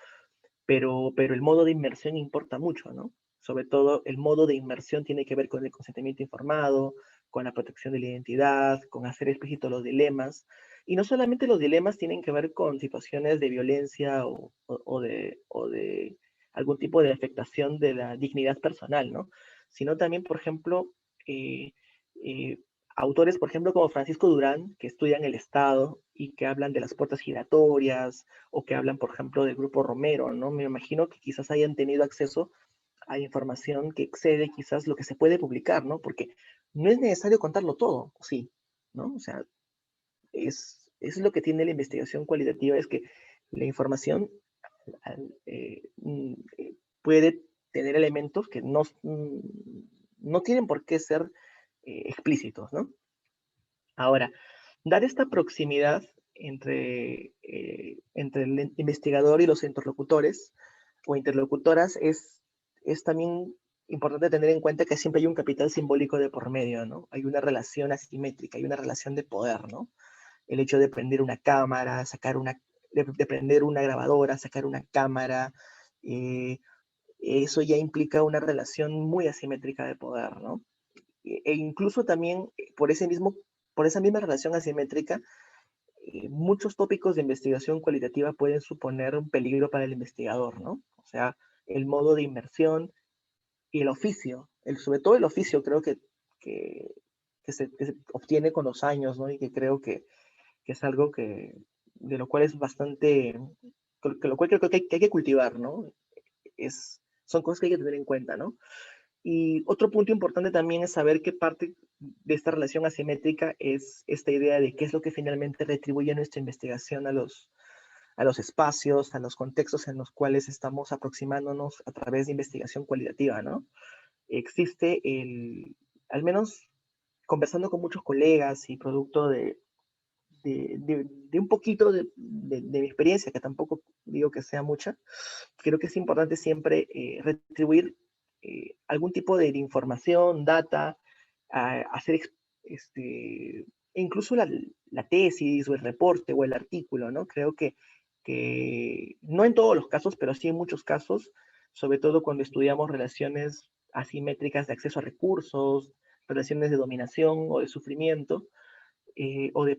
Pero el modo de inmersión importa mucho, ¿no? Sobre todo el modo de inmersión tiene que ver con el consentimiento informado, con la protección de la identidad, con hacer explícitos los dilemas. Y no solamente los dilemas tienen que ver con situaciones de violencia o de algún tipo de afectación de la dignidad personal, ¿no? Sino también, por ejemplo, eh, eh, autores, por ejemplo, como Francisco Durán, que estudian el Estado y que hablan de las puertas giratorias, o que hablan, por ejemplo, del Grupo Romero, ¿no? Me imagino que quizás hayan tenido acceso a información que excede quizás lo que se puede publicar, ¿no? Porque no es necesario contarlo todo, sí, ¿no? O sea, es lo que tiene la investigación cualitativa, es que la información puede tener elementos que no tienen por qué ser explícitos, ¿no? Ahora, dar esta proximidad entre el investigador y los interlocutores o interlocutoras es también importante tener en cuenta que siempre hay un capital simbólico de por medio, ¿no? Hay una relación asimétrica, hay una relación de poder, ¿no? El hecho de prender una cámara, de prender una grabadora, sacar una cámara, eh, eso ya implica una relación muy asimétrica de poder, ¿no? E incluso también por esa misma relación asimétrica, muchos tópicos de investigación cualitativa pueden suponer un peligro para el investigador, ¿no? O sea, el modo de inmersión y el oficio, sobre todo el oficio creo que, que se obtiene con los años, ¿no? Y que creo que es algo de lo cual es bastante, que lo cual creo que hay que cultivar, ¿no? Son cosas que hay que tener en cuenta, ¿no? Y otro punto importante también es saber qué parte de esta relación asimétrica es esta idea de qué es lo que finalmente retribuye nuestra investigación a los espacios, a los contextos en los cuales estamos aproximándonos a través de investigación cualitativa, ¿no? Existe al menos conversando con muchos colegas y producto de un poquito de mi experiencia, que tampoco digo que sea mucha, creo que es importante siempre retribuir algún tipo de información, data, hacer este, incluso la tesis o el reporte o el artículo, ¿no? Creo que no en todos los casos, pero sí en muchos casos, sobre todo cuando estudiamos relaciones asimétricas de acceso a recursos, relaciones de dominación o de sufrimiento, o de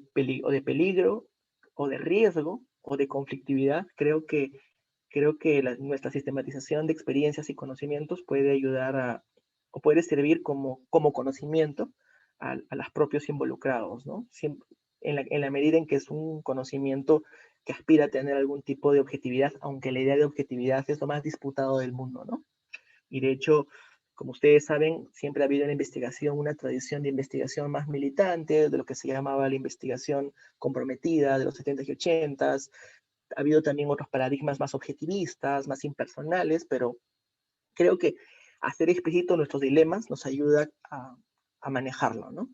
peligro, o de riesgo, o de conflictividad, creo que nuestra sistematización de experiencias y conocimientos puede ayudar o puede servir como conocimiento a los propios involucrados, ¿no? Siempre, en la medida en que es un conocimiento que aspira a tener algún tipo de objetividad, aunque la idea de objetividad es lo más disputado del mundo, ¿no? Y de hecho, como ustedes saben, siempre ha habido una investigación, una tradición de investigación más militante, de lo que se llamaba la investigación comprometida de los 70 y 80. Ha habido también otros paradigmas más objetivistas, más impersonales, pero creo que hacer explícito nuestros dilemas nos ayuda a manejarlo, ¿no?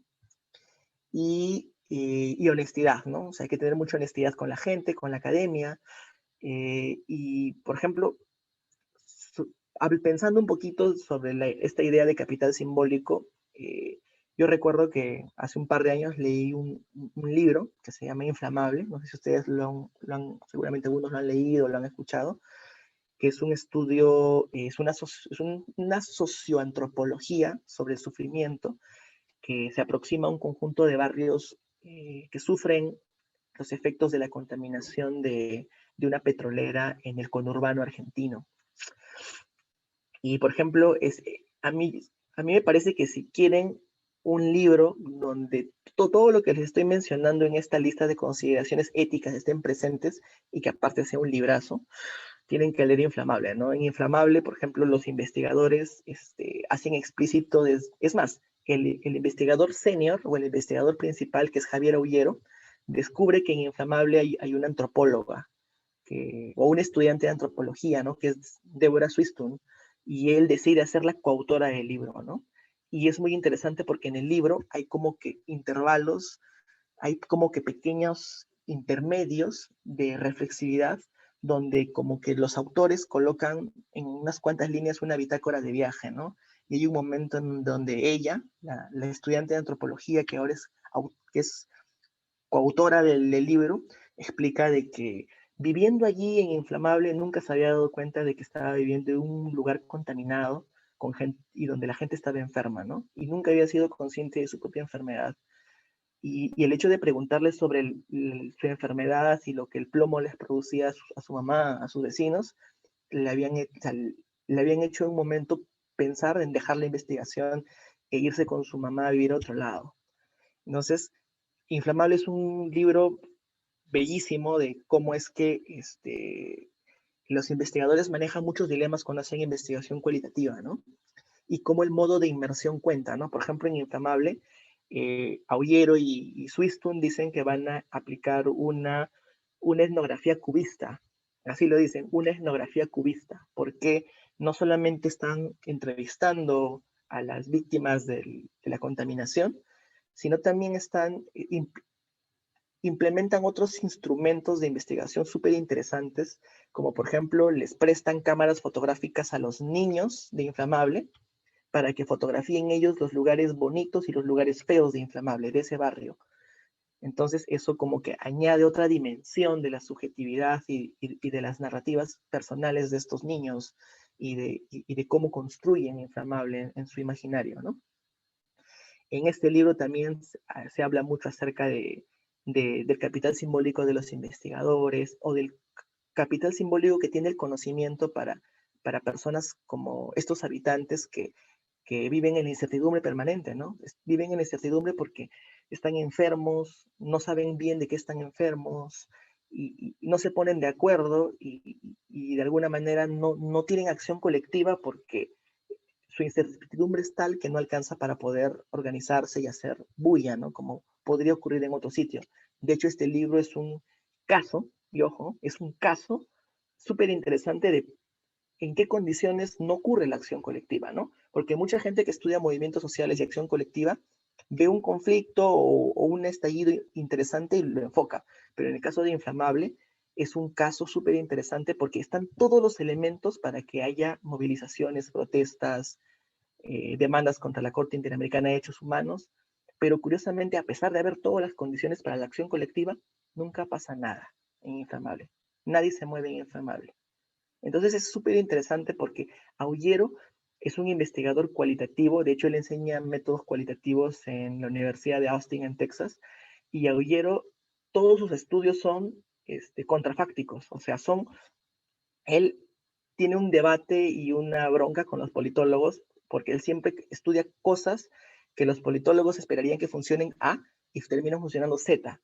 Y honestidad, ¿no? O sea, hay que tener mucha honestidad con la gente, con la academia. Y, por ejemplo, pensando un poquito sobre esta idea de capital simbólico, yo recuerdo que hace un par de años leí un libro que se llama Inflamable, no sé si ustedes seguramente algunos lo han leído, lo han escuchado, que es un estudio, una socioantropología sobre el sufrimiento que se aproxima a un conjunto de barrios que sufren los efectos de la contaminación de una petrolera en el conurbano argentino. Y, por ejemplo, a mí me parece que si quieren un libro donde todo lo que les estoy mencionando en esta lista de consideraciones éticas estén presentes y que aparte sea un librazo, tienen que leer Inflamable, ¿no? En Inflamable, por ejemplo, los investigadores hacen explícito, es más, el investigador senior o el investigador principal, que es Javier Aullero, descubre que en Inflamable hay una antropóloga o un estudiante de antropología, ¿no? Que es Deborah Swistun, y él decide ser la coautora del libro, ¿no? Y es muy interesante porque en el libro hay como que intervalos, hay como que pequeños intermedios de reflexividad donde como que los autores colocan en unas cuantas líneas una bitácora de viaje, ¿no? Y hay un momento en donde ella, la estudiante de antropología que es coautora del libro, explica de que viviendo allí en Inflamable nunca se había dado cuenta de que estaba viviendo en un lugar contaminado con gente, y donde la gente estaba enferma, ¿no? Y nunca había sido consciente de su propia enfermedad. Y el hecho de preguntarle sobre su enfermedad y lo que el plomo les producía a su mamá, a sus vecinos, o sea, le habían hecho en un momento pensar en dejar la investigación e irse con su mamá a vivir a otro lado. Entonces, Inflamable es un libro bellísimo de cómo es que los investigadores manejan muchos dilemas cuando hacen investigación cualitativa, ¿no? Y cómo el modo de inmersión cuenta, ¿no? Por ejemplo, en Inflamable, Aullero y Swistun dicen que van a aplicar una etnografía cubista, así lo dicen, una etnografía cubista, porque no solamente están entrevistando a las víctimas de la contaminación, sino también implementan otros instrumentos de investigación súper interesantes, como por ejemplo les prestan cámaras fotográficas a los niños de Inflamable para que fotografíen ellos los lugares bonitos y los lugares feos de Inflamable, de ese barrio. Entonces eso como que añade otra dimensión de la subjetividad y de las narrativas personales de estos niños y de cómo construyen Inflamable en su imaginario, ¿no? En este libro también se habla mucho acerca del capital simbólico de los investigadores o del capital simbólico que tiene el conocimiento para personas como estos habitantes que viven en la incertidumbre permanente, ¿no? Viven en la incertidumbre porque están enfermos, no saben bien de qué están enfermos y no se ponen de acuerdo y de alguna manera no tienen acción colectiva porque su incertidumbre es tal que no alcanza para poder organizarse y hacer bulla, ¿no? Como podría ocurrir en otro sitio. De hecho, este libro es un caso, y ojo, es un caso súper interesante de en qué condiciones no ocurre la acción colectiva, ¿no? Porque mucha gente que estudia movimientos sociales y acción colectiva ve un conflicto o un estallido interesante y lo enfoca. Pero en el caso de Inflamable, es un caso súper interesante porque están todos los elementos para que haya movilizaciones, protestas, demandas contra la Corte Interamericana de Derechos Humanos, pero curiosamente, a pesar de haber todas las condiciones para la acción colectiva, nunca pasa nada en Inflamable. Nadie se mueve en Inflamable. Entonces es súper interesante porque Aullero es un investigador cualitativo, de hecho él enseña métodos cualitativos en la Universidad de Austin en Texas, y Aullero, todos sus estudios son contrafácticos, o sea, él tiene un debate y una bronca con los politólogos, porque él siempre estudia cosas que los politólogos esperarían que funcionen A y terminan funcionando Z.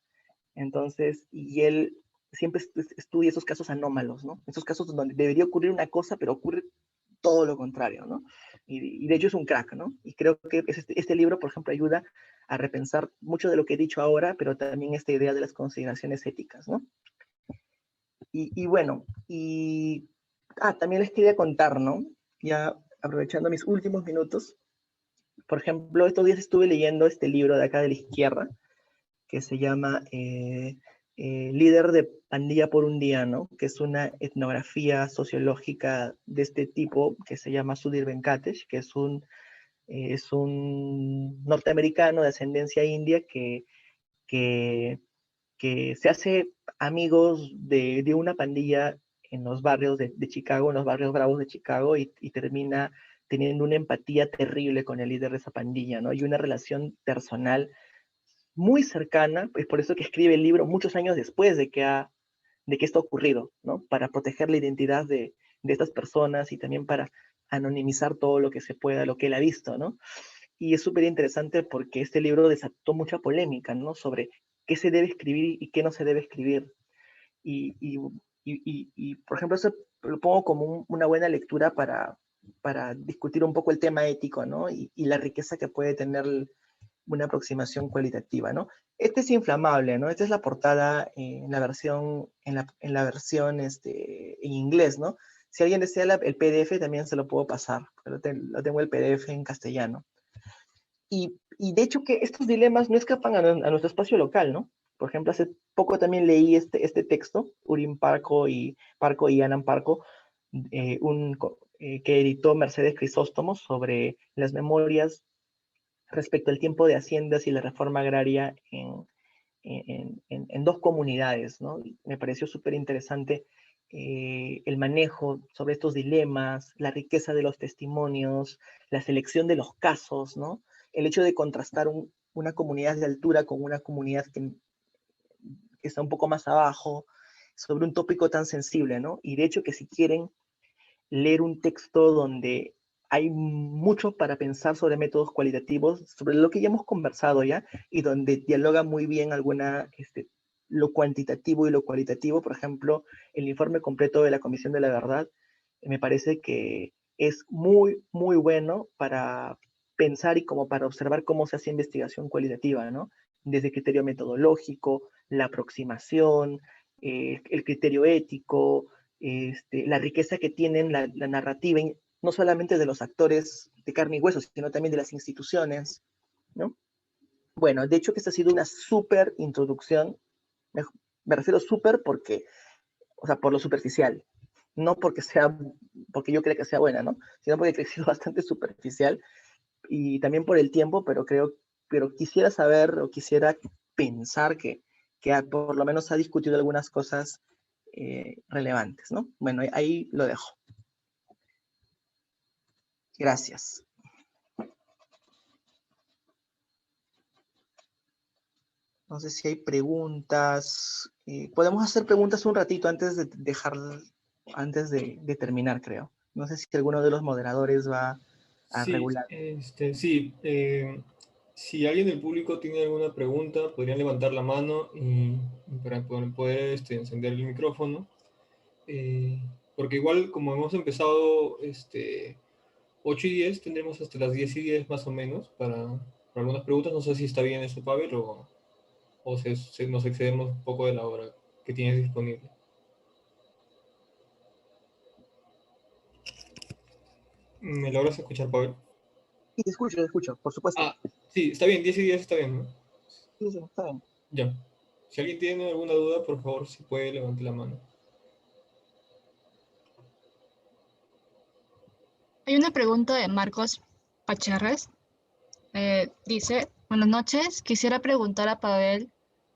Entonces, y él siempre estudia esos casos anómalos, ¿no? Esos casos donde debería ocurrir una cosa, pero ocurre todo lo contrario, ¿no? Y de hecho es un crack, ¿no? Y creo que este libro, por ejemplo, ayuda a repensar mucho de lo que he dicho ahora, pero también esta idea de las consideraciones éticas, ¿no? Y bueno, también les quería contar, ¿no? Ya aprovechando mis últimos minutos, por ejemplo, estos días estuve leyendo este libro de acá de la izquierda, que se llama Líder de Pandilla por un Día, ¿no? Que es una etnografía sociológica de este tipo que se llama Sudhir Venkatesh, que es un norteamericano de ascendencia india que, que se hace amigos de una pandilla en los barrios de Chicago, en los barrios bravos de Chicago, y termina teniendo una empatía terrible con el líder de esa pandilla, ¿no? Y una relación personal muy cercana, es por eso que escribe el libro muchos años después de que esto ha ocurrido, ¿no? Para proteger la identidad de estas personas y también para anonimizar todo lo que se pueda, lo que él ha visto, ¿no? Y es súper interesante porque este libro desató mucha polémica, ¿no? Sobre qué se debe escribir y qué no se debe escribir. Y por ejemplo, eso lo pongo como una buena lectura para discutir un poco el tema ético, ¿no? Y la riqueza que puede tener una aproximación cualitativa, ¿no? Este es Inflamable, ¿no? Esta es la portada en la versión en inglés, ¿no? Si alguien desea el PDF, también se lo puedo pasar. Lo tengo el PDF en castellano. Y de hecho que estos dilemas no escapan a nuestro espacio local, ¿no? Por ejemplo, hace poco también leí este texto, Urim Parco y Anand Parco, que editó Mercedes Crisóstomo sobre las memorias respecto al tiempo de haciendas y la reforma agraria en dos comunidades, ¿no? Me pareció súper interesante el manejo sobre estos dilemas, la riqueza de los testimonios, la selección de los casos, ¿no? El hecho de contrastar una comunidad de altura con una comunidad que está un poco más abajo, sobre un tópico tan sensible, ¿no? Y de hecho que si quieren leer un texto donde hay mucho para pensar sobre métodos cualitativos, sobre lo que ya hemos conversado ya, y donde dialoga muy bien lo cuantitativo y lo cualitativo. Por ejemplo, el informe completo de la Comisión de la Verdad me parece que es muy, muy bueno para pensar y como para observar cómo se hace investigación cualitativa, ¿no? Desde el criterio metodológico, la aproximación, el criterio ético, la riqueza que tienen la narrativa, no solamente de los actores de carne y hueso, sino también de las instituciones, ¿no? Bueno, de hecho que esta ha sido una súper introducción, me refiero súper porque, o sea, por lo superficial, no porque sea, porque yo creo que sea buena, ¿no? Sino porque creo que ha sido bastante superficial y también por el tiempo, pero quisiera saber o quisiera pensar que por lo menos ha discutido algunas cosas relevantes, ¿no? Bueno, ahí lo dejo. Gracias. No sé si hay preguntas. Podemos hacer preguntas un ratito antes de antes de terminar, creo. No sé si alguno de los moderadores va a Sí, regular. sí. Si alguien del público tiene alguna pregunta, podrían levantar la mano y para poder encender el micrófono. Eh, Porque igual, como hemos empezado 8:10, tendremos hasta las 10:10 más o menos para algunas preguntas. No sé si está bien eso, Pavel, o nos excedemos un poco de la hora que tienes disponible. ¿Me logras escuchar, Pavel? Sí, te escucho, por supuesto. Ah, sí, está bien, 10:10 está bien, ¿no? Sí, sí, está bien. Ya. Si alguien tiene alguna duda, por favor, si puede, levante la mano. Hay una pregunta de Marcos Pacherres. Dice, buenas noches, quisiera preguntar a Pavel,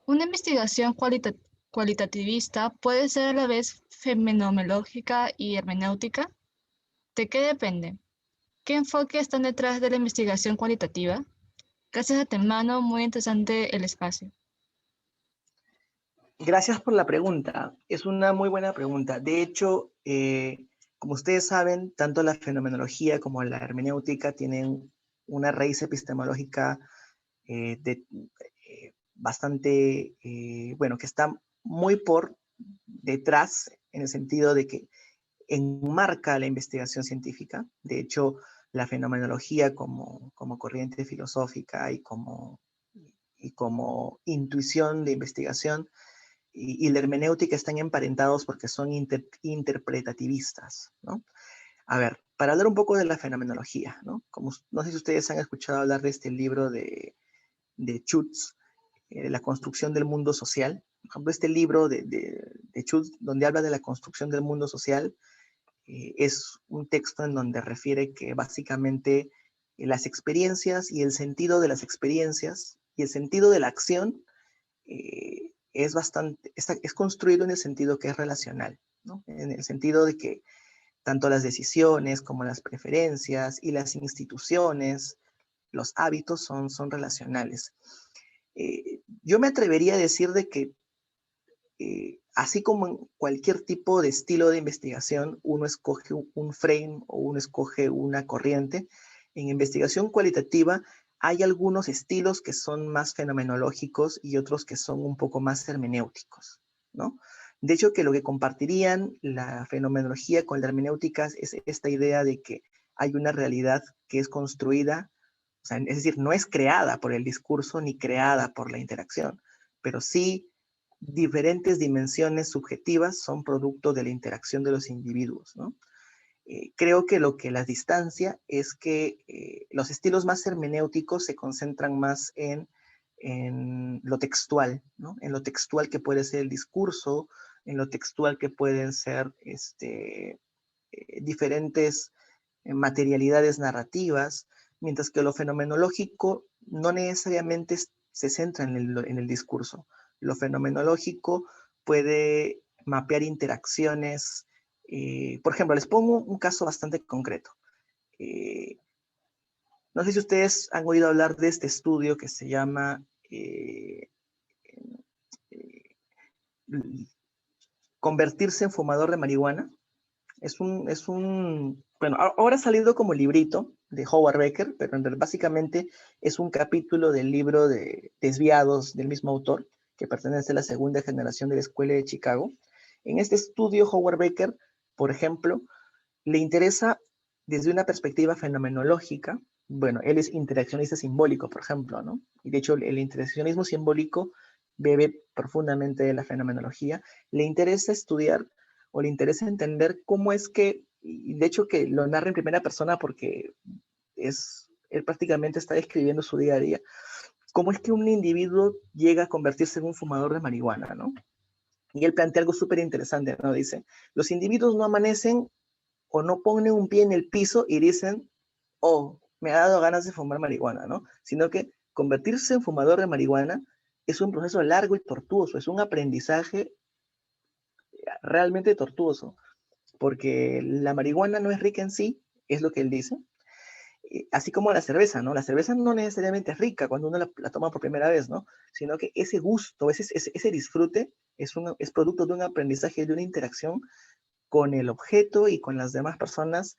¿una investigación cualitativista puede ser a la vez fenomenológica y hermenéutica? ¿De qué depende? ¿Qué enfoque están detrás de la investigación cualitativa? Gracias a tu hermano, muy interesante el espacio. Gracias por la pregunta. Es una muy buena pregunta. De hecho, como ustedes saben, tanto la fenomenología como la hermenéutica tienen una raíz epistemológica bastante, bueno, que está muy por detrás en el sentido de que enmarca la investigación científica. De hecho, la fenomenología como corriente filosófica y como intuición de investigación y la hermenéutica están emparentados porque son interpretativistas, ¿no? A ver, para hablar un poco de la fenomenología, ¿no? Como, no sé si ustedes han escuchado hablar de este libro de Schutz, La construcción del mundo social. Por ejemplo, este libro de Schutz, donde habla de la construcción del mundo social, es un texto en donde refiere que básicamente las experiencias y el sentido de las experiencias y el sentido de la acción es construido en el sentido que es relacional, ¿no? En el sentido de que tanto las decisiones como las preferencias y las instituciones, los hábitos son relacionales. Yo me atrevería a decir de que así como en cualquier tipo de estilo de investigación, uno escoge un frame o uno escoge una corriente, en investigación cualitativa hay algunos estilos que son más fenomenológicos y otros que son un poco más hermenéuticos, ¿no? De hecho, que lo que compartirían la fenomenología con la hermenéutica es esta idea de que hay una realidad que es construida, o sea, es decir, no es creada por el discurso ni creada por la interacción, pero sí diferentes dimensiones subjetivas son producto de la interacción de los individuos, ¿no? Creo que lo que las distancia es que los estilos más hermenéuticos se concentran más en lo textual, ¿no? En lo textual que puede ser el discurso, en lo textual que pueden ser diferentes materialidades narrativas, mientras que lo fenomenológico no necesariamente se centra en el discurso. Lo fenomenológico puede mapear interacciones. Por ejemplo, les pongo un caso bastante concreto. Eh, no sé si ustedes han oído hablar de este estudio que se llama eh, convertirse en fumador de marihuana. Bueno, ahora ha salido como librito de Howard Becker, pero básicamente es un capítulo del libro de Desviados del mismo autor, que pertenece a la segunda generación de la Escuela de Chicago. En este estudio, Howard Becker, por ejemplo, le interesa desde una perspectiva fenomenológica. Bueno, él es interaccionista simbólico, por ejemplo, ¿no? Y de hecho, el interaccionismo simbólico bebe profundamente de la fenomenología. Le interesa estudiar o le interesa entender cómo es que, y de hecho que lo narra en primera persona porque él prácticamente está describiendo su día a día, cómo es que un individuo llega a convertirse en un fumador de marihuana, ¿no? Y él plantea algo súper interesante, ¿no? Dice, los individuos no amanecen o no ponen un pie en el piso y dicen, oh, me ha dado ganas de fumar marihuana, ¿no? Sino que convertirse en fumador de marihuana es un proceso largo y tortuoso, es un aprendizaje realmente tortuoso, porque la marihuana no es rica en sí, es lo que él dice, así como la cerveza, ¿no? La cerveza no necesariamente es rica cuando uno la toma por primera vez, ¿no? Sino que ese gusto, ese disfrute es producto de un aprendizaje, de una interacción con el objeto y con las demás personas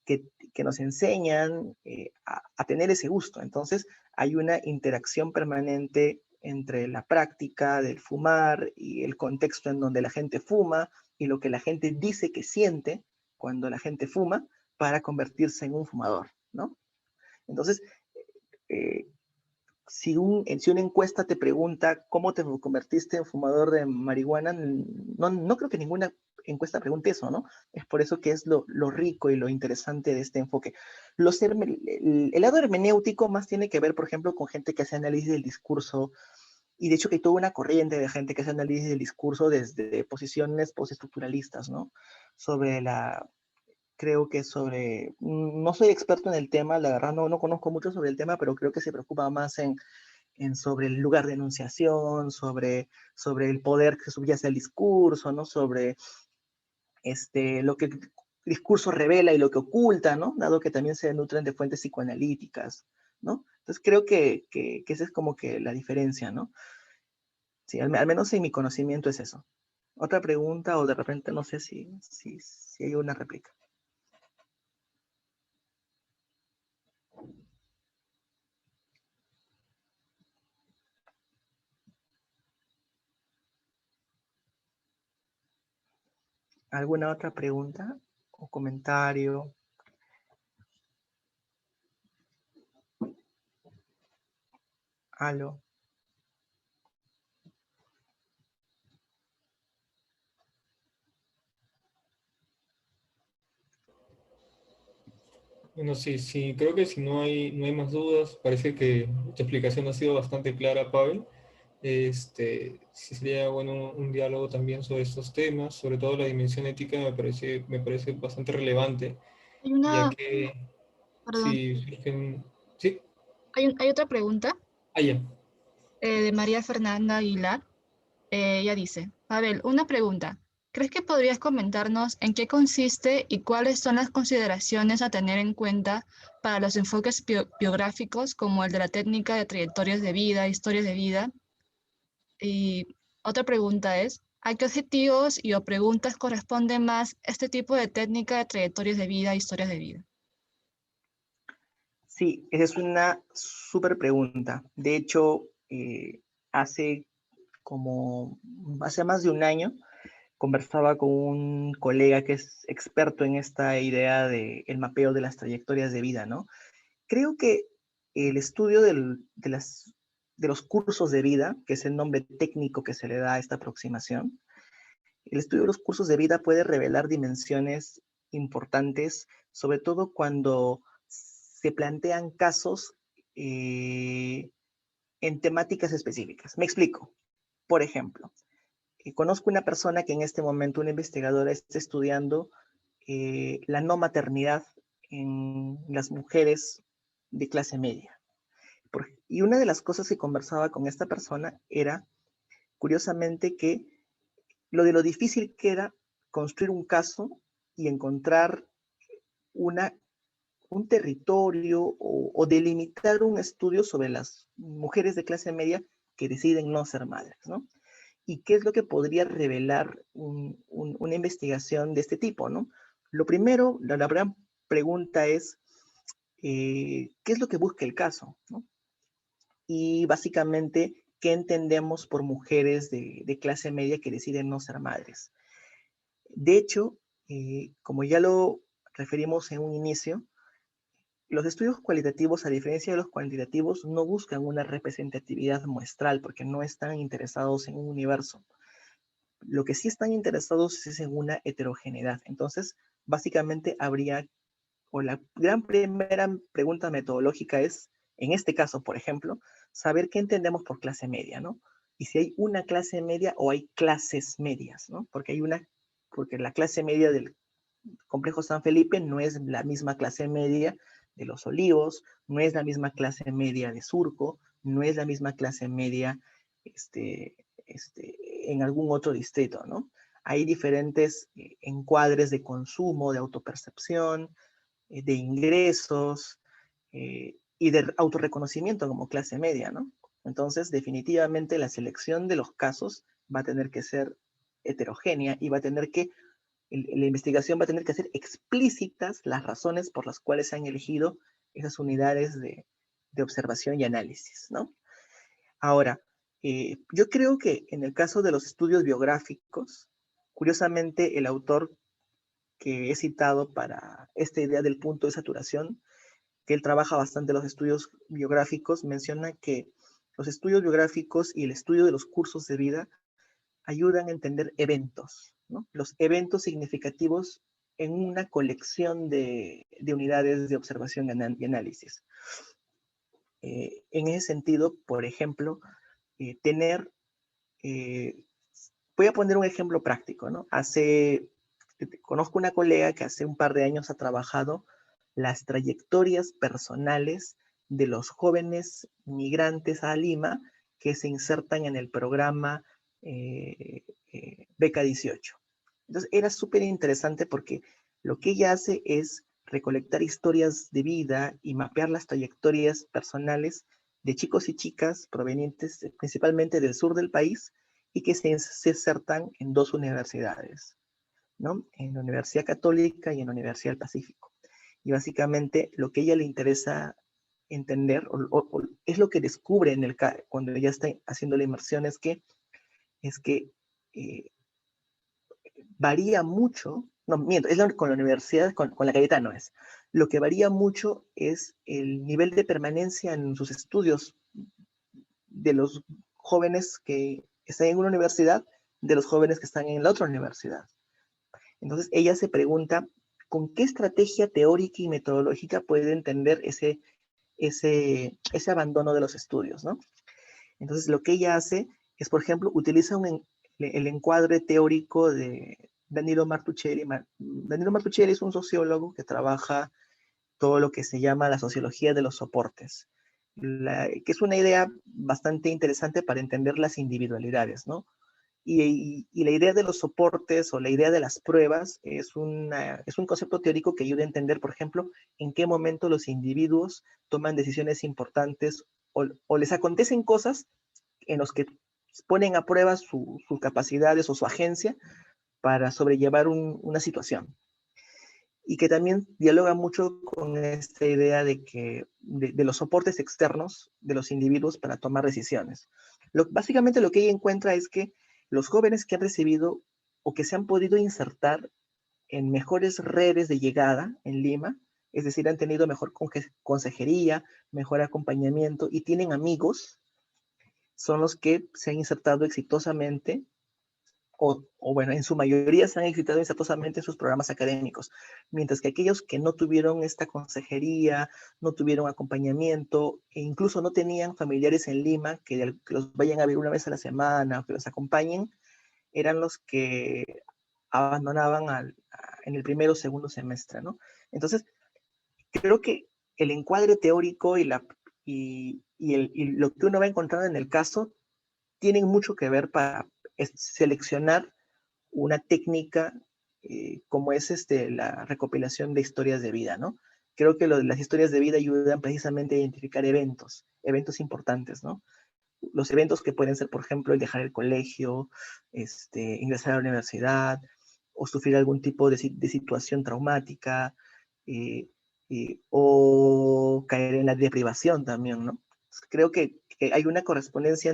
que nos enseñan a tener ese gusto. Entonces, hay una interacción permanente entre la práctica del fumar y el contexto en donde la gente fuma y lo que la gente dice que siente cuando la gente fuma para convertirse en un fumador, ¿no? Entonces, eh, si una encuesta te pregunta cómo te convertiste en fumador de marihuana, no creo que ninguna encuesta pregunte eso, ¿no? Es por eso que es lo rico y lo interesante de este enfoque. El lado hermenéutico más tiene que ver, por ejemplo, con gente que hace análisis del discurso, y de hecho que hay toda una corriente de gente que hace análisis del discurso desde posiciones postestructuralistas, ¿no? Sobre creo que no soy experto en el tema, la verdad no conozco mucho sobre el tema, pero creo que se preocupa más sobre el lugar de enunciación, sobre el poder que subyace al discurso, ¿no? Sobre lo que el discurso revela y lo que oculta, ¿no? Dado que también se nutren de fuentes psicoanalíticas, ¿no? Entonces creo que esa es como que la diferencia, ¿no? Sí, al menos en mi conocimiento es eso. Otra pregunta o de repente no sé si hay una réplica. ¿Alguna otra pregunta o comentario? Aló. Bueno, sí, sí, creo que si no hay más dudas, parece que tu explicación ha sido bastante clara, Pavel. Sí sería bueno un diálogo también sobre estos temas, sobre todo la dimensión ética me parece bastante relevante, Hay ya una, que perdón, si surgen... Sí, hay otra pregunta allá. de María Fernanda Aguilar. Ella dice, Abel, una pregunta. ¿Crees que podrías comentarnos en qué consiste y cuáles son las consideraciones a tener en cuenta para los enfoques biográficos como el de la técnica de trayectorias de vida, historias de vida? Y otra pregunta es, ¿a qué objetivos y o preguntas corresponde más este tipo de técnica de trayectorias de vida, historias de vida? Sí, esa es una súper pregunta. De hecho, hace hace más de un año, conversaba con un colega que es experto en esta idea de el mapeo de las trayectorias de vida, ¿no? Creo que el estudio de los cursos de vida, que es el nombre técnico que se le da a esta aproximación, el estudio de los cursos de vida puede revelar dimensiones importantes, sobre todo cuando se plantean casos en temáticas específicas. Me explico. Por ejemplo, conozco una persona que en este momento, una investigadora, está estudiando la no maternidad en las mujeres de clase media. Y una de las cosas que conversaba con esta persona era, curiosamente, que lo difícil que era construir un caso y encontrar una, un territorio o delimitar un estudio sobre las mujeres de clase media que deciden no ser madres, ¿no? Y qué es lo que podría revelar una investigación de este tipo, ¿no? Lo primero, la gran pregunta es, ¿qué es lo que busca el caso? ¿No? Y básicamente, ¿qué entendemos por mujeres de clase media que deciden no ser madres? De hecho, como ya lo referimos en un inicio, los estudios cualitativos, a diferencia de los cuantitativos, no buscan una representatividad muestral porque no están interesados en un universo. Lo que sí están interesados es en una heterogeneidad. Entonces, básicamente habría, o la gran primera pregunta metodológica es, en este caso, por ejemplo, saber qué entendemos por clase media, ¿no? Y si hay una clase media o hay clases medias, ¿no? Porque la clase media del Complejo San Felipe no es la misma clase media de Los Olivos, no es la misma clase media de Surco, no es la misma clase media en algún otro distrito, ¿no? Hay diferentes encuadres de consumo, de autopercepción, de ingresos y de autorreconocimiento como clase media, ¿no? Entonces, definitivamente la selección de los casos va a tener que ser heterogénea y va a tener que la investigación va a tener que hacer explícitas las razones por las cuales se han elegido esas unidades de observación y análisis, ¿no? Ahora, yo creo que en el caso de los estudios biográficos, curiosamente el autor que he citado para esta idea del punto de saturación, que él trabaja bastante los estudios biográficos, menciona que los estudios biográficos y el estudio de los cursos de vida ayudan a entender eventos, ¿no? Los eventos significativos en una colección de unidades de observación y análisis. En ese sentido, por ejemplo, tener, voy a poner un ejemplo práctico, ¿no? Conozco una colega que hace un par de años ha trabajado las trayectorias personales de los jóvenes migrantes a Lima que se insertan en el programa Beca 18. Entonces era súper interesante porque lo que ella hace es recolectar historias de vida y mapear las trayectorias personales de chicos y chicas provenientes principalmente del sur del país y que se insertan en dos universidades, ¿no? En la Universidad Católica y en la Universidad del Pacífico. Y básicamente lo que a ella le interesa entender, o es lo que descubre cuando ella está haciendo la inmersión, es que eh, varía mucho, no, miento, con la universidad, con la Cayetano es. Lo que varía mucho es el nivel de permanencia en sus estudios de los jóvenes que están en una universidad, de los jóvenes que están en la otra universidad. Entonces ella se pregunta con qué estrategia teórica y metodológica puede entender ese abandono de los estudios, ¿no? Entonces lo que ella hace es, por ejemplo, utiliza el encuadre teórico de Danilo Martuchelli. Danilo Martuchelli es un sociólogo que trabaja todo lo que se llama la sociología de los soportes, que es una idea bastante interesante para entender las individualidades, ¿no? Y la idea de los soportes o la idea de las pruebas es un concepto teórico que ayuda a entender, por ejemplo, en qué momento los individuos toman decisiones importantes o les acontecen cosas en los que ponen a prueba sus capacidades o su agencia para sobrellevar una situación. Y que también dialoga mucho con esta idea de los soportes externos de los individuos para tomar decisiones. Básicamente lo que ella encuentra es que los jóvenes que han recibido o que se han podido insertar en mejores redes de llegada en Lima, es decir, han tenido mejor consejería, mejor acompañamiento y tienen amigos, son los que se han insertado exitosamente o bueno, en su mayoría se han exitado exitosamente en sus programas académicos, mientras que aquellos que no tuvieron esta consejería, no tuvieron acompañamiento e incluso no tenían familiares en Lima que los vayan a ver una vez a la semana o que los acompañen, eran los que abandonaban en el primero o segundo semestre, ¿no? Entonces, creo que el encuadre teórico y lo que uno va encontrando en el caso tienen mucho que ver para seleccionar una técnica como es la recopilación de historias de vida, ¿no? Creo que las historias de vida ayudan precisamente a identificar eventos importantes, ¿no? Los eventos que pueden ser, por ejemplo, el dejar el colegio, ingresar a la universidad, o sufrir algún tipo de situación traumática, o caer en la deprivación también, ¿no? Creo que hay una correspondencia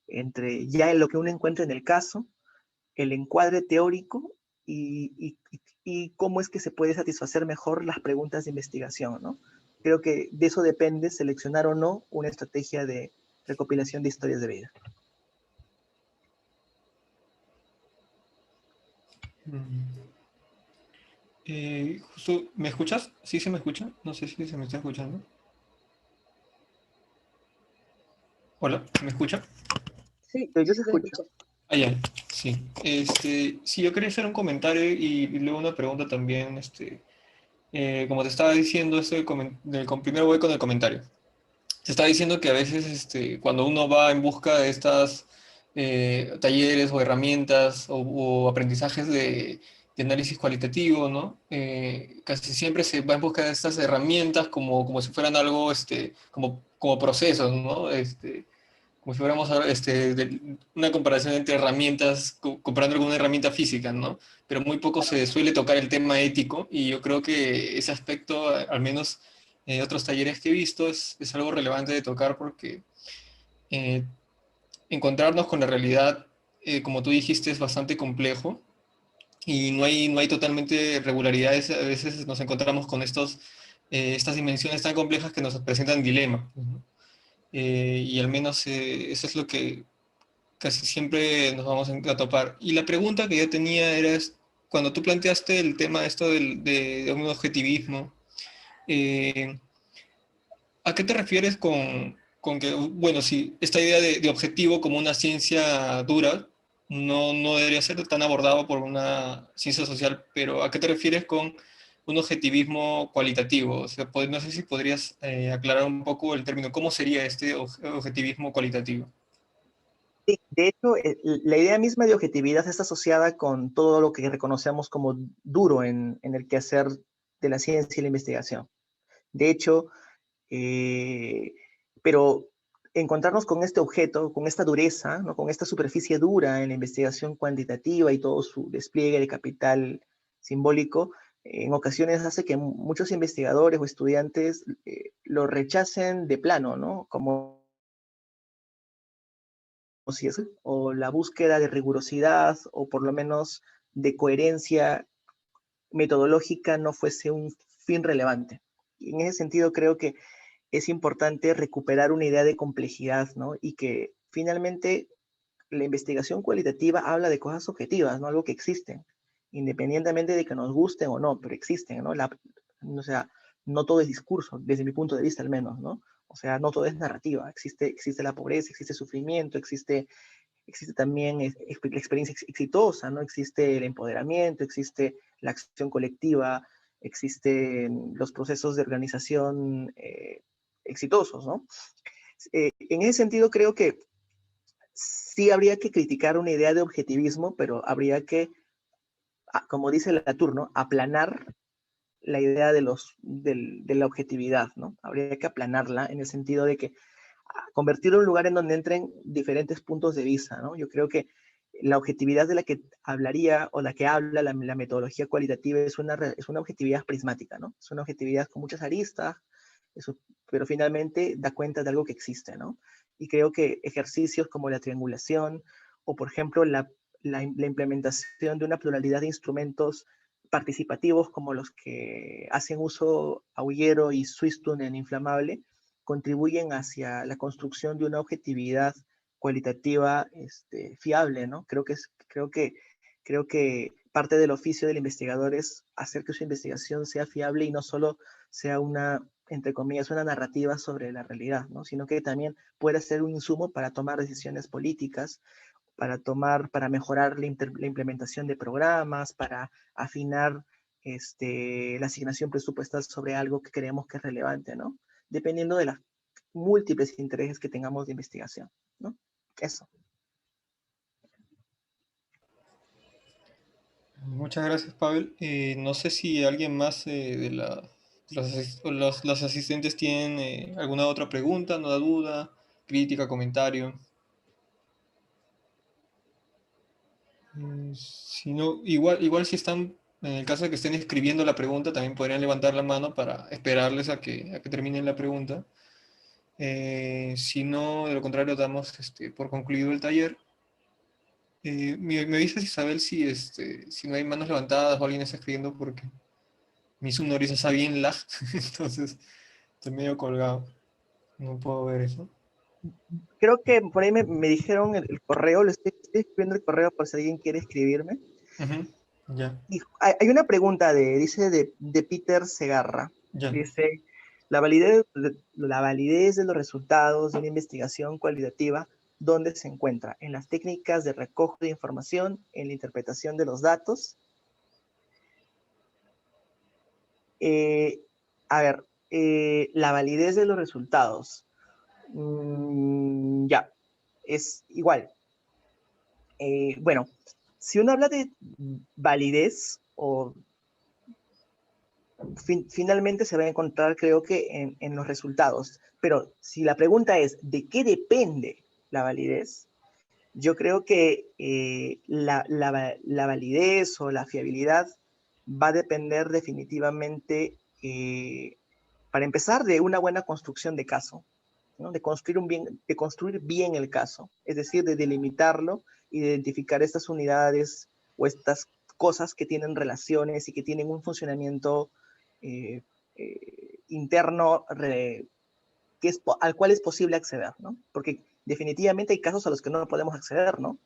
entre ya en lo que uno encuentra en el caso, el encuadre teórico y cómo es que se puede satisfacer mejor las preguntas de investigación, ¿no? Creo que de eso depende seleccionar o no una estrategia de recopilación de historias de vida. Justo, ¿me escuchas? ¿Sí se me escucha? No sé si se me está escuchando. Hola, ¿me escucha? Sí, yo te escucho. Ah, ya, sí. Sí, yo quería hacer un comentario y luego una pregunta también. Como te estaba diciendo, primero voy con el comentario. Te estaba diciendo que a veces cuando uno va en busca de estas talleres o herramientas o aprendizajes de análisis cualitativo, ¿no? Casi siempre se va en busca de estas herramientas como si fueran algo, como procesos, ¿no? Como si fuéramos una comparación entre herramientas, comparando alguna herramienta física, ¿no? Pero muy poco se suele tocar el tema ético y yo creo que ese aspecto, al menos en otros talleres que he visto, es algo relevante de tocar porque eh, encontrarnos con la realidad, como tú dijiste, es bastante complejo y no hay totalmente regularidades. A veces nos encontramos con estas dimensiones tan complejas que nos presentan dilemas, ¿no? Y al menos eso es lo que casi siempre nos vamos a topar. Y la pregunta que yo tenía era, cuando tú planteaste el tema esto de un objetivismo, eh, ¿a qué te refieres con que, bueno, si esta idea de objetivo como una ciencia dura no debería ser tan abordado por una ciencia social, pero ¿a qué te refieres con un objetivismo cualitativo? O sea, no sé si podrías aclarar un poco el término, ¿cómo sería este objetivismo cualitativo? Sí, de hecho, la idea misma de objetividad está asociada con todo lo que reconocemos como duro en el quehacer de la ciencia y la investigación. De hecho, eh, pero encontrarnos con este objeto, con esta dureza, ¿no? Con esta superficie dura en la investigación cuantitativa y todo su despliegue de capital simbólico, en ocasiones hace que muchos investigadores o estudiantes lo rechacen de plano, ¿no? Como si es, o la búsqueda de rigurosidad o por lo menos de coherencia metodológica no fuese un fin relevante. Y en ese sentido creo que es importante recuperar una idea de complejidad, ¿no? Y que finalmente la investigación cualitativa habla de cosas objetivas, ¿no? Algo que existen, independientemente de que nos gusten o no, pero existen, ¿no? O sea, no todo es discurso, desde mi punto de vista al menos, ¿no? O sea, no todo es narrativa, existe la pobreza, existe sufrimiento, existe también la experiencia exitosa, ¿no? Existe el empoderamiento, existe la acción colectiva, existen los procesos de organización exitosos, ¿no? En ese sentido creo que sí habría que criticar una idea de objetivismo, pero habría que, como dice Latour, ¿no? Aplanar la idea de la objetividad, ¿no? Habría que aplanarla en el sentido de que convertirlo en un lugar en donde entren diferentes puntos de vista, ¿no? Yo creo que la objetividad de la que hablaría o la que habla la metodología cualitativa es una objetividad prismática, ¿no? Es una objetividad con muchas aristas, eso, pero finalmente da cuenta de algo que existe, ¿no? Y creo que ejercicios como la triangulación o, por ejemplo, la implementación de una pluralidad de instrumentos participativos como los que hacen uso Aullero y Swistun en Inflamable, contribuyen hacia la construcción de una objetividad cualitativa fiable, ¿no? Creo que parte del oficio del investigador es hacer que su investigación sea fiable y no solo sea una, entre comillas, una narrativa sobre la realidad, ¿no? Sino que también pueda ser un insumo para tomar decisiones políticas, para mejorar la implementación de programas, para afinar la asignación presupuestal sobre algo que creemos que es relevante, ¿no? Dependiendo de los múltiples intereses que tengamos de investigación, ¿no? Eso. Muchas gracias, Pavel. No sé si alguien más los asistentes tienen alguna otra pregunta, no duda, crítica, comentario. Si no, igual si están, en el caso de que estén escribiendo la pregunta, también podrían levantar la mano para esperarles a que terminen la pregunta. Si no, de lo contrario, damos por concluido el taller. Me avisas, Isabel, si no hay manos levantadas o alguien está escribiendo, porque mi Zoom ahorita está bien lag, entonces estoy medio colgado. No puedo ver eso. Creo que por ahí me dijeron el correo, estoy escribiendo el correo por si alguien quiere escribirme. Ujú, ya, Y hay una pregunta dice de Peter Segarra. ya. Dice, la validez de los resultados de una investigación cualitativa, ¿dónde se encuentra? ¿En las técnicas de recojo de información, en la interpretación de los datos? Eh, a ver, la validez de los resultados. Ya, es igual. Bueno, si uno habla de validez o finalmente se va a encontrar, creo que, en los resultados. Pero si la pregunta es, ¿de qué depende la validez? Yo creo que la validez o la fiabilidad va a depender definitivamente, para empezar, de una buena construcción de caso, ¿no? De construir bien el caso, es decir, de delimitarlo y de identificar estas unidades o estas cosas que tienen relaciones y que tienen un funcionamiento eh, interno al cual es posible acceder, ¿no? Porque definitivamente hay casos a los que no podemos acceder, ¿no?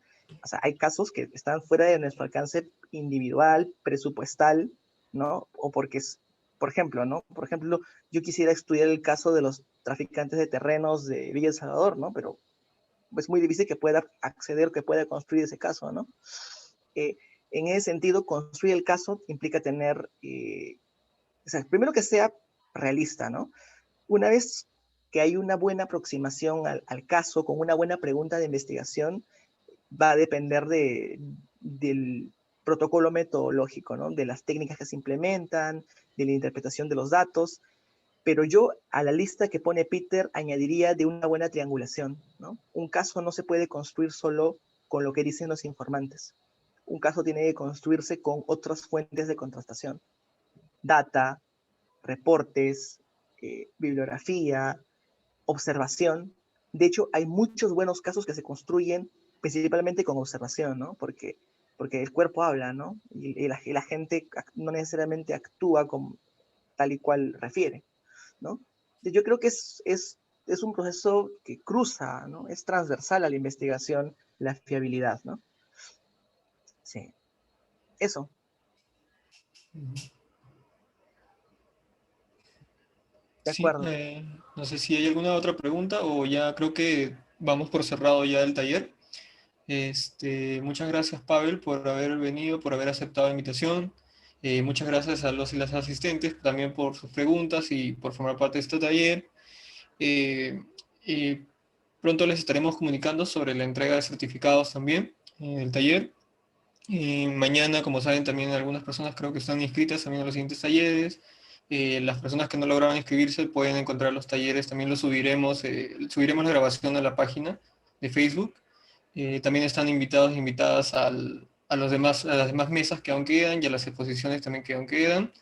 O sea, hay casos que están fuera de nuestro alcance individual, presupuestal, ¿no? O porque es, por ejemplo, ¿no? Por ejemplo, yo quisiera estudiar el caso de los traficantes de terrenos de Villa El Salvador, ¿no? Pero es muy difícil que pueda acceder, que pueda construir ese caso, ¿no? Eh, en ese sentido, construir el caso implica tener, o sea, primero que sea realista, ¿no? Una vez que hay una buena aproximación al caso, con una buena pregunta de investigación, va a depender del protocolo metodológico, ¿no? De las técnicas que se implementan, de la interpretación de los datos, pero yo a la lista que pone Peter añadiría de una buena triangulación, ¿no? Un caso no se puede construir solo con lo que dicen los informantes. Un caso tiene que construirse con otras fuentes de contrastación, data, reportes, bibliografía, observación. De hecho, hay muchos buenos casos que se construyen principalmente con observación, ¿no? Porque el cuerpo habla, ¿no? Y la gente no necesariamente actúa como tal y cual refiere, ¿no? Yo creo que es un proceso que cruza, ¿no? Es transversal a la investigación, la fiabilidad, ¿no? Sí, eso. De Sí, acuerdo. no sé si hay alguna otra pregunta o ya creo que vamos por cerrado ya el taller. Muchas gracias, Pavel, por haber venido, por haber aceptado la invitación. Muchas gracias a los y las asistentes también por sus preguntas y por formar parte de este taller. Eh, y pronto les estaremos comunicando sobre la entrega de certificados también en el taller. Mañana, como saben, también algunas personas creo que están inscritas también a los siguientes talleres. Las personas que no lograron inscribirse pueden encontrar los talleres, también los subiremos la grabación a la página de Facebook. También están invitados e invitadas a las demás mesas que aún quedan y a las exposiciones también que aún quedan.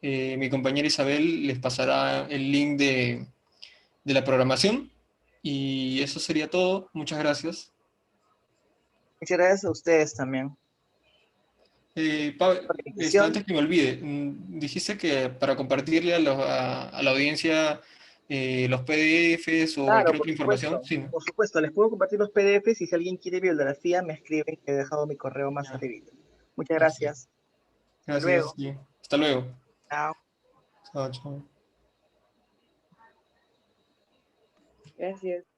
Mi compañera Isabel les pasará el link de la programación y eso sería todo. Muchas gracias. Muchas gracias a ustedes también Pablo, por la invitación. antes que me olvide, dijiste que para compartirle a la audiencia los PDFs o Claro, cualquier otra información, sí, ¿no? por supuesto, les puedo compartir los PDFs y si alguien quiere bibliografía me escriben, que he dejado mi correo más Ya, arriba. Muchas perfecto. gracias. Hasta Gracias, luego. sí. Hasta luego. Chao. Chao, chao. Gracias.